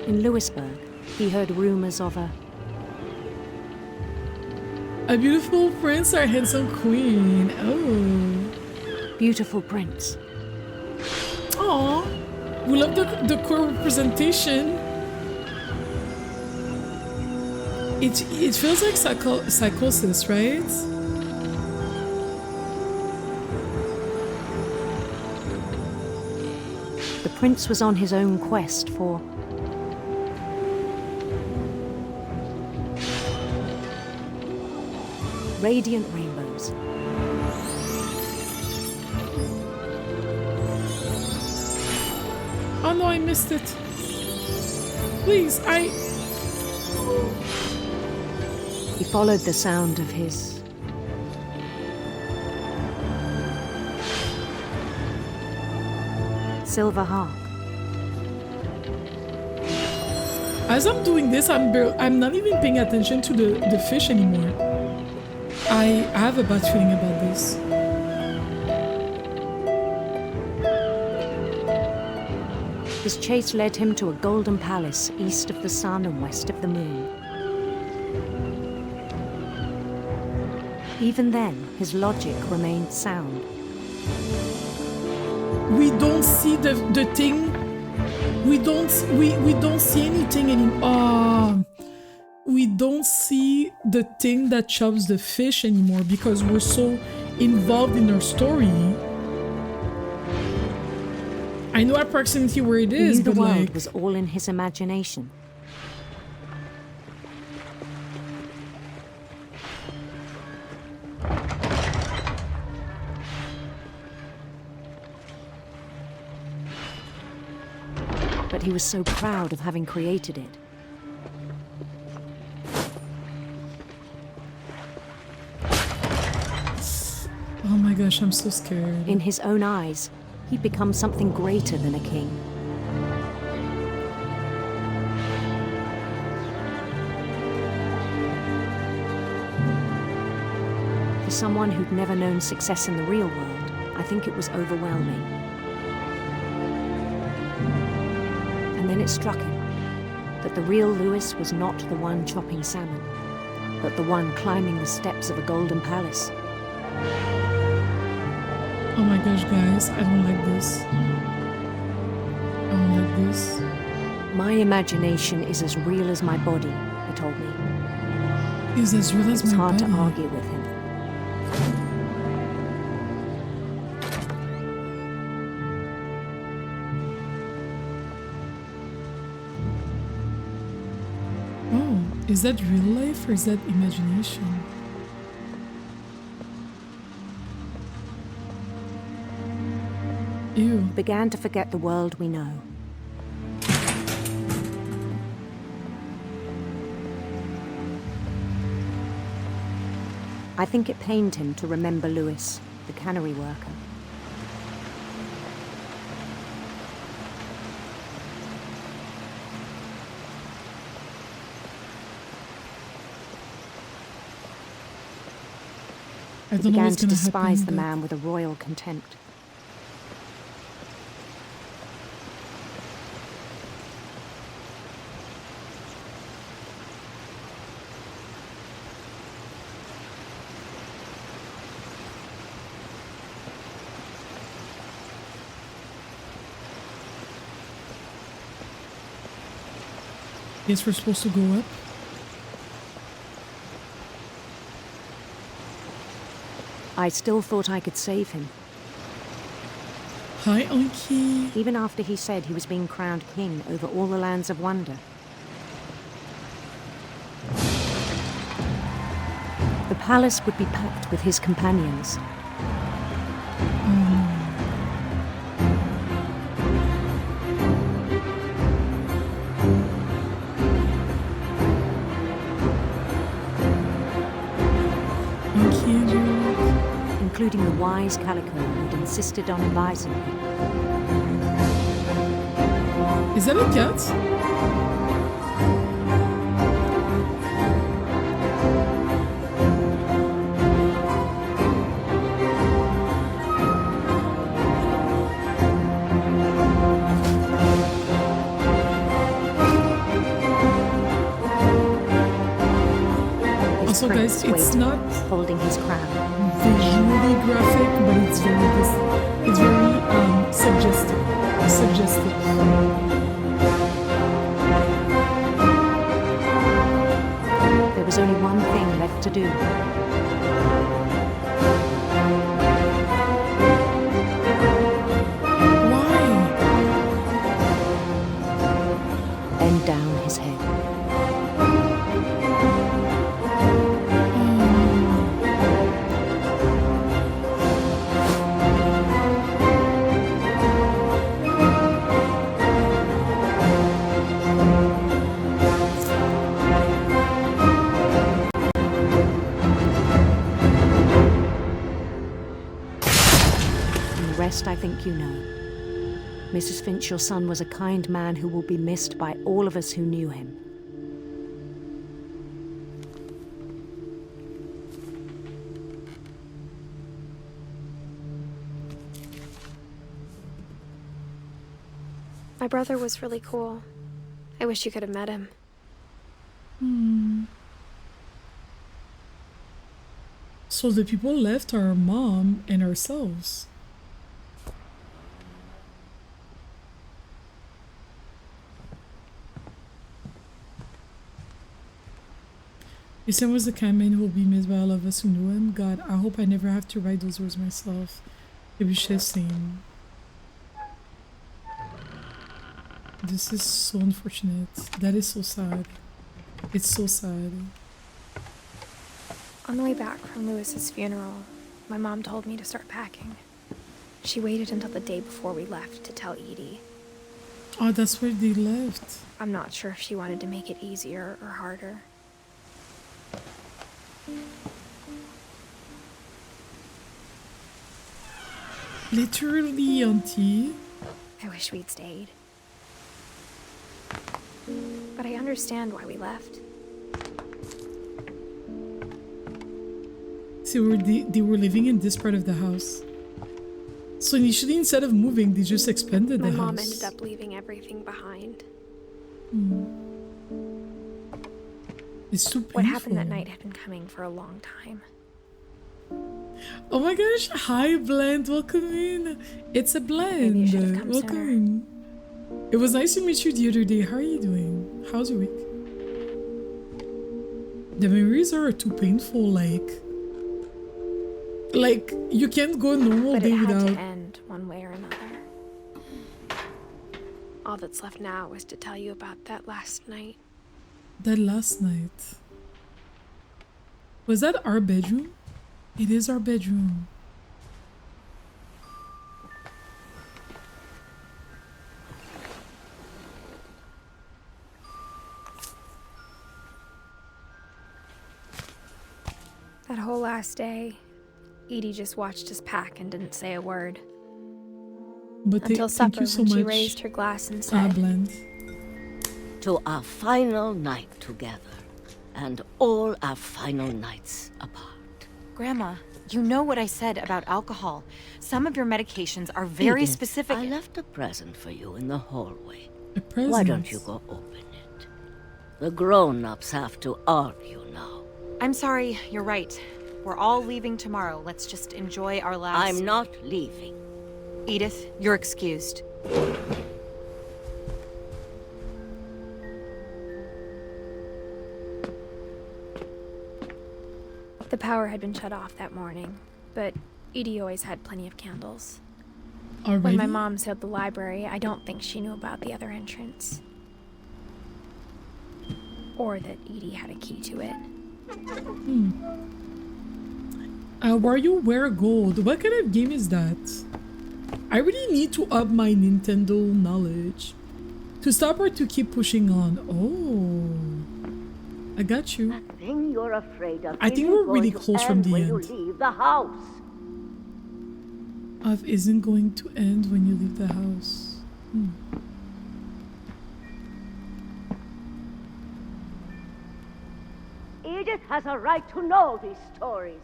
In Louisburg, he heard rumors of a beautiful prince or handsome queen. Oh. Beautiful prince. Aww. We love the core representation. It feels like psychosis, right? The prince was on his own quest for radiant rainbows. Oh no, I missed it. Please, He followed the sound of his silver harp. As I'm doing this, I'm not even paying attention to the fish anymore. I have a bad feeling about this. His chase led him to a golden palace east of the sun and west of the moon. Even then, his logic remained sound. We don't see the thing. We don't see anything anymore. We don't see the thing that chops the fish anymore because we're so involved in our story. I know approximately where it is, He knew but the world like was all in his imagination. But he was so proud of having created it. oh my gosh, I'm so scared. In his own eyes, he'd become something greater than a king. For someone who'd never known success in the real world, I think it was overwhelming. And then it struck him that the real Louis was not the one chopping salmon, but the one climbing the steps of a golden palace. Oh my gosh, guys, I don't like this. I don't like this. My imagination is as real as my body, he told me. Is as real as It was my hard body. to argue with him. Oh, is that real life or is that imagination? Ew. Began to forget the world we know. I think it pained him to remember Louis, the cannery worker. I He don't know began what's to gonna despise happen, the but- man with a royal contempt. Guess we're supposed to go up. I still thought I could save him. Hi, Unky. Even after he said he was being crowned king over all the lands of wonder. The palace would be packed with his companions. Including the wise Calico who'd insisted on advising him. Is that a cat? Also, guys, it's not holding his crown. Visually graphic, but it's very suggestive. There was only one thing left to do. Why? Bend down his head. I think you know. Mrs. Finch, your son was a kind man who will be missed by all of us who knew him. My brother was really cool. I wish you could have met him. So the people left our mom and ourselves. Your son was the kind man who will be missed by all of us who knew him. God, I hope I never have to write those words myself. It was just saying. This is so unfortunate. That is so sad. It's so sad. On the way back from Lewis's funeral, my mom told me to start packing. She waited until the day before we left to tell Edie. Oh, that's where they left. I'm not sure if she wanted to make it easier or harder. Literally, Auntie. I wish we'd stayed. But I understand why we left. So they were living in this part of the house. So initially, instead of moving, they just expanded the house. My mom ended up leaving everything behind. It's too painful. What happened that night had been coming for a long time. Oh my gosh, hi Blend, welcome in. It's a Blend. Maybe you should have come welcome sooner. in. It was nice to meet you the other day. How are you doing? How's your week? The memories are too painful, like you can't go a normal But day it had without to end one way or another. All that's left now is to tell you about that last night. that last night. Was that our bedroom? It is our bedroom. That whole last day, Edie just watched us pack and didn't say a word. But Until thank supper, you so when much. she raised her glass and said, Blend. To our final night together, and all our final nights apart. Grandma, you know what I said about alcohol. Some of your medications are very Edith, specific. I left a present for you in the hallway. A present? Why don't you go open it? The grown-ups have to argue now. I'm sorry, you're right. We're all leaving tomorrow. Let's just enjoy our last... I'm not leaving. Edith, you're excused. the power had been shut off that morning. but Edie always had plenty of candles. Alrighty. When my mom sealed the library, I don't think she knew about the other entrance. Or that Edie had a key to it. WarioWare Gold. What kind of game is that? I really need to up my Nintendo knowledge. To stop or to keep pushing on? Oh. I got you. That thing you're afraid of. I think we're really close from the when end. you leave the house. Isn't going to end when you leave the house. Edith has a right to know these stories.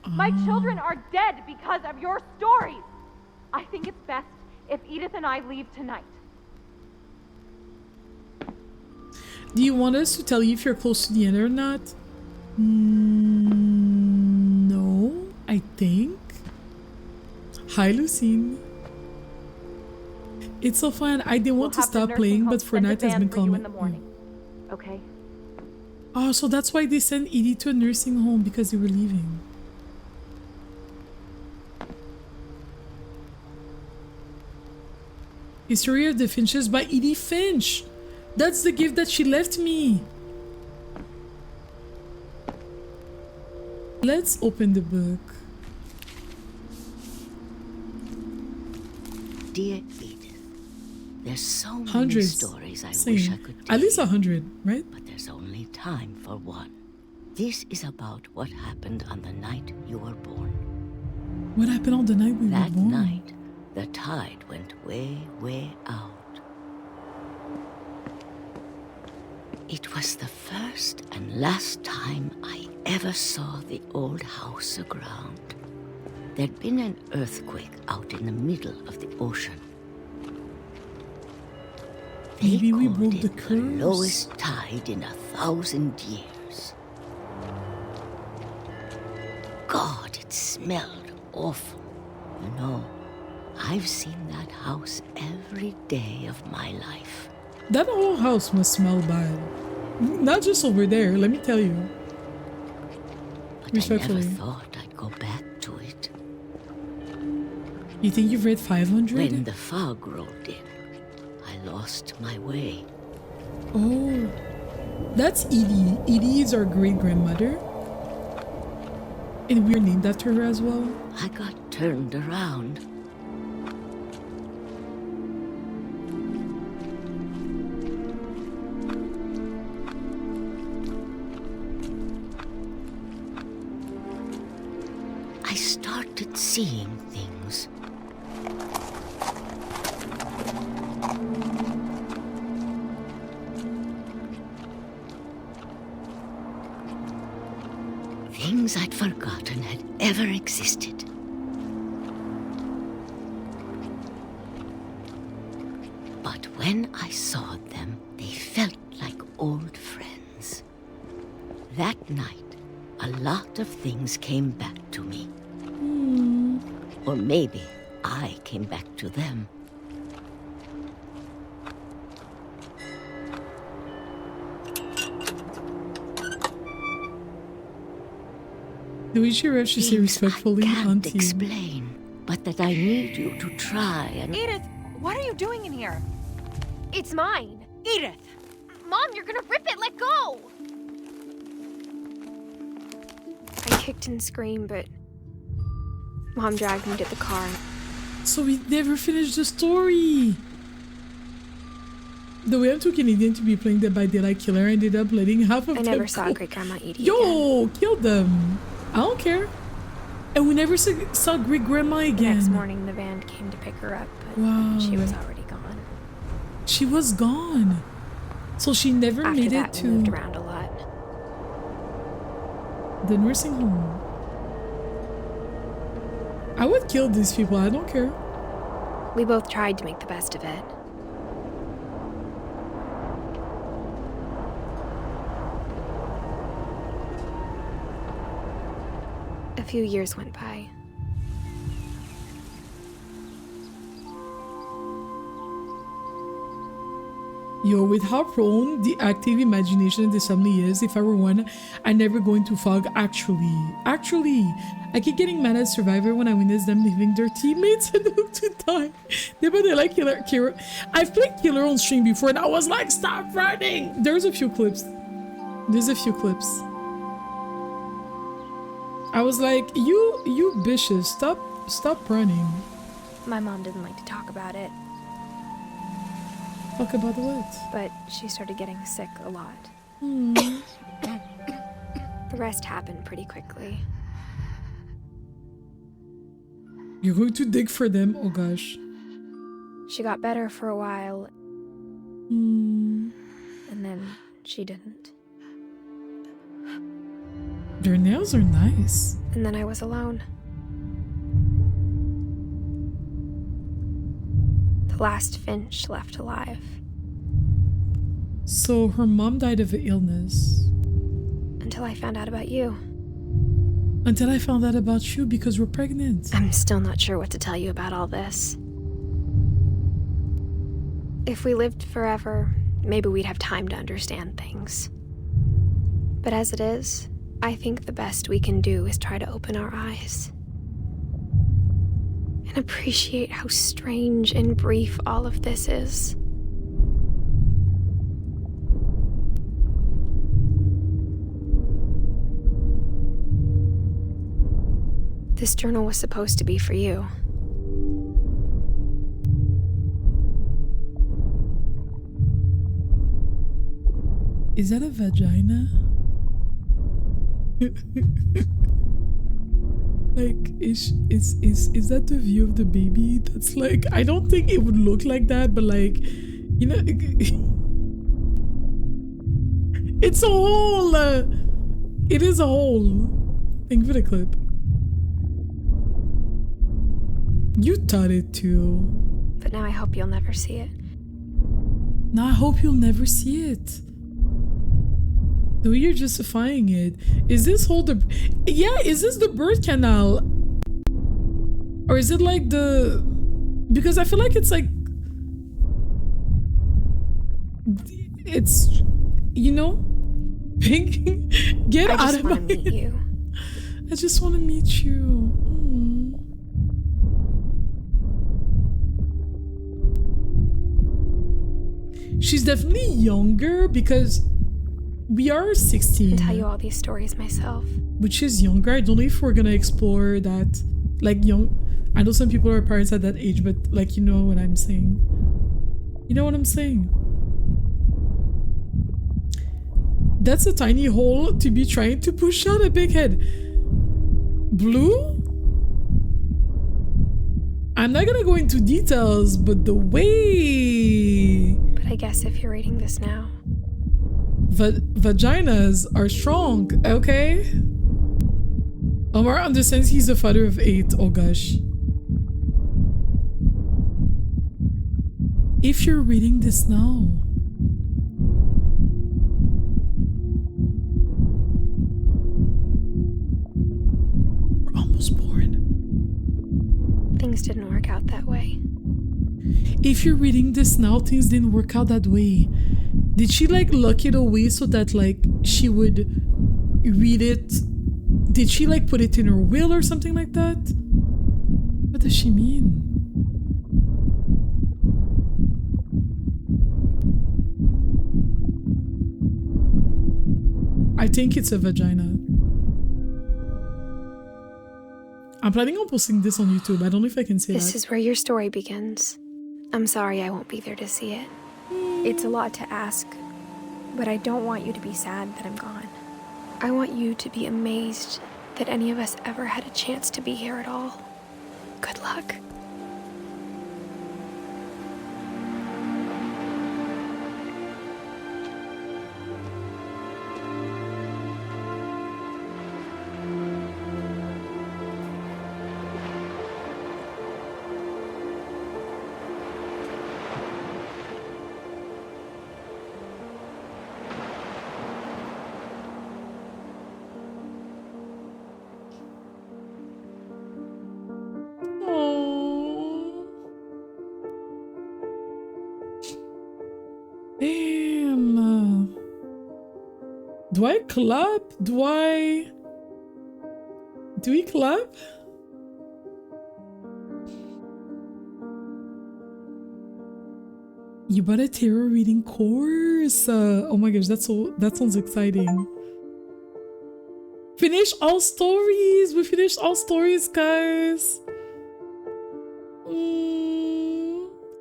My children are dead because of your stories. I think it's best if Edith and I leave tonight. Do you want us to tell you if you're close to the end or not? No, I think. Hi, Lucine. It's so fun. I didn't want to stop playing, but Fortnite has been calling me. Okay. Oh, so that's why they sent Edie to a nursing home, because they were leaving. History of the Finches by Edith Finch. That's the gift that she left me. Let's open the book. Dear Edith, there's so many Hundreds. stories I Same. wish I could tell. At least 100, right? But there's only time for one. This is about what happened on the night you were born. What happened on the night we were born? That night, the tide went way, way out. It was the first and last time I ever saw the old house aground. There'd been an earthquake out in the middle of the ocean. Maybe we broke the The curse. lowest tide in 1,000 years. God, it smelled awful. You know, I've seen that house every day of my life. That whole house must smell bad. Not just over there, let me tell you. But Respectfully. I never thought I'd go back to it. You think you've read 500? When the fog rolled in, I lost my way. Oh, that's Edie. Edie is our great-grandmother. And we're named after her as well. I got turned around. I started seeing things. Things I'd forgotten had ever existed. But when I saw them, they felt like old friends. That night, a lot of things came back to me. Or maybe I came back to them. The way she wrote, she said respectfully, Can't Auntie. explain, but that I need you to try and... Edith, what are you doing in here? It's mine. Edith! Mom, you're gonna rip it! Let go! I kicked and screamed, but Mom dragged me to the car. So we never finished the story. The way I'm too Canadian to be playing Dead by Daylight Killer, I ended up letting half of I them never saw go. Great-Grandma Edie Yo, kill them. I don't care. And we never saw Great-Grandma The again. next morning, the van came to pick her up, but Wow. she was already gone. She was gone. So she never After made that, it we moved to around a lot. the nursing home. I would kill these people, I don't care. We both tried to make the best of it. A few years went by. Yo, with how prone the active imagination in this family is, if I were one, I'm never going to fog. Actually, I keep getting mad at Survivor when I witness them leaving their teammates and hook to die. They like Killer. I've played Killer on stream before and I was like, stop running! There's a few clips. I was like, you bitches, stop running. My mom didn't like to talk about it. Talk about what? But she started getting sick a lot. Mm. The rest happened pretty quickly. You're going to dig for them? Oh gosh. She got better for a while. Mm. And then she didn't. Their nails are nice. And then I was alone. The last Finch left alive. So her mom died of an illness. Until I found out about you. Until I found out about you because we're pregnant. I'm still not sure what to tell you about all this. If we lived forever, maybe we'd have time to understand things. But as it is, I think the best we can do is try to open our eyes. And appreciate how strange and brief all of this is. This journal was supposed to be for you. Is that a vagina? Like, is that the view of the baby? That's like, I don't think it would look like that, but like, you know, it's a hole. It is a hole. Thank you for the clip. You thought it too. But now I hope you'll never see it. Now I hope you'll never see it. The way you're justifying it. Is this whole is this the birth canal? Or is it like the... Because I feel like it's like... It's... You know? Get out of my... I just want to meet you. I just want to meet you. She's definitely younger because we are 16. I can tell you all these stories myself. Which is younger. I don't know if we're gonna explore that. Like young. I know some people are parents at that age, but like, you know what I'm saying. You know what I'm saying? That's a tiny hole to be trying to push out a big head. Blue? I'm not gonna go into details, but the way... But I guess if you're reading this now... Vaginas are strong, okay? Omar understands he's the father of 8. Oh gosh. If you're reading this now... We're almost born. Things didn't work out that way. If you're reading this now, things didn't work out that way. Did she like lock it away so that like she would read it? Did she like put it in her will or something like that? What does she mean? I think it's a vagina. I'm planning on posting this on YouTube. I don't know if I can say that. This is where your story begins. I'm sorry I won't be there to see it. It's a lot to ask, but I don't want you to be sad that I'm gone. I want you to be amazed that any of us ever had a chance to be here at all. Good luck. Damn. Do I clap? Do Do we clap? You bought a tarot reading course. Oh my gosh, that sounds exciting. Finish all stories. We finished all stories, guys.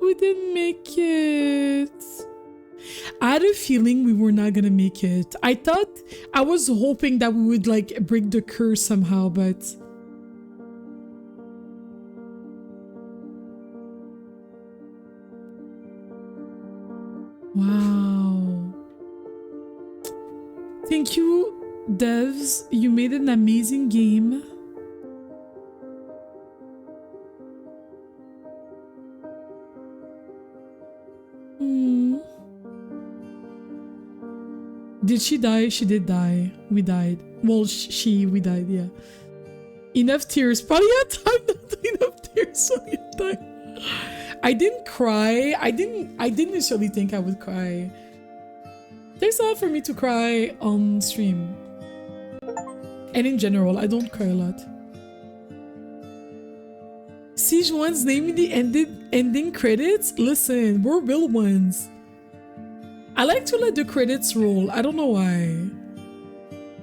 We didn't make it. I had a feeling we were not gonna make it. I was hoping that we would like break the curse somehow, but wow. Thank you, devs. You made an amazing game. Did she die? She did die. We died. Well, we died, yeah. Enough tears. Probably had time, not enough tears, so we died. I didn't cry. I didn't necessarily think I would cry. Takes a lot for me to cry on stream. And in general, I don't cry a lot. Siege one's name in the ending credits? Listen, we're real ones. I like to let the credits roll. I don't know why.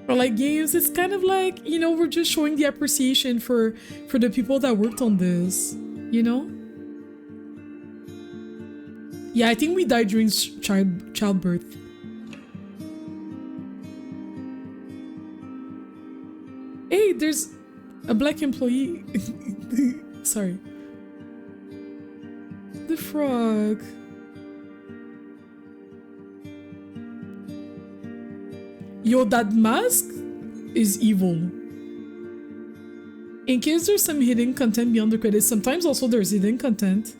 For like games, it's kind of like, you know, we're just showing the appreciation for the people that worked on this, you know? Yeah, I think we died during childbirth. Hey, there's a black employee. Sorry. The frog. Yo, that mask is evil. In case there's some hidden content beyond the credits, sometimes also there's hidden content.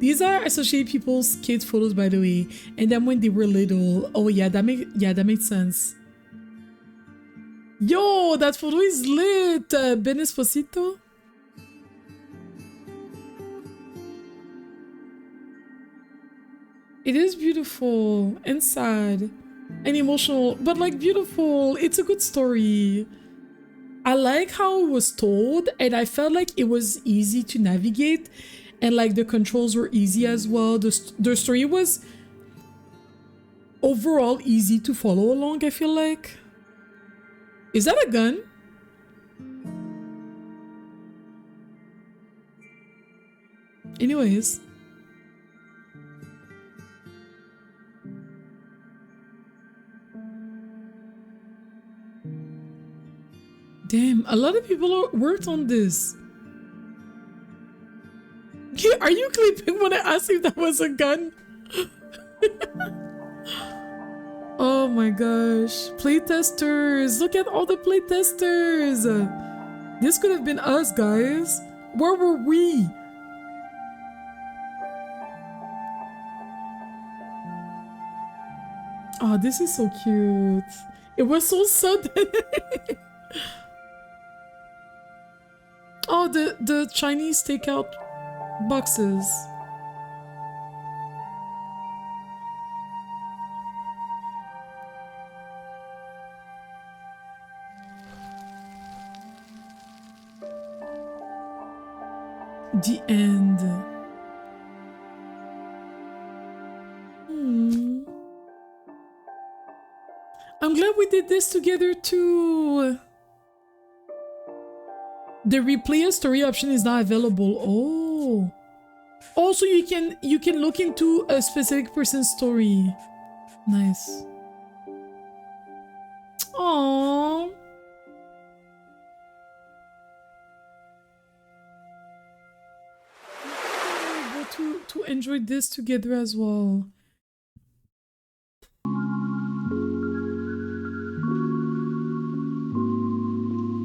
These are associated people's kids' photos, by the way. And then when they were little, oh yeah, that makes sense. Yo, that photo is lit. Ben Esposito. It is beautiful and sad. And emotional, but like beautiful. It's a good story. I like how it was told, and I felt like it was easy to navigate, and like the controls were easy as well. The story was overall easy to follow along, I feel like. Is that a gun? Anyways. Damn, a lot of people worked on this. Are you clipping when I asked if that was a gun? Oh my gosh. Playtesters. Look at all the playtesters. This could have been us, guys. Where were we? Oh, this is so cute. It was so sudden. Oh, the Chinese takeout boxes. The end. I'm glad we did this together too. The replay a story option is not available. Oh. Also, you can look into a specific person's story. Nice. Aww. To enjoy this together as well.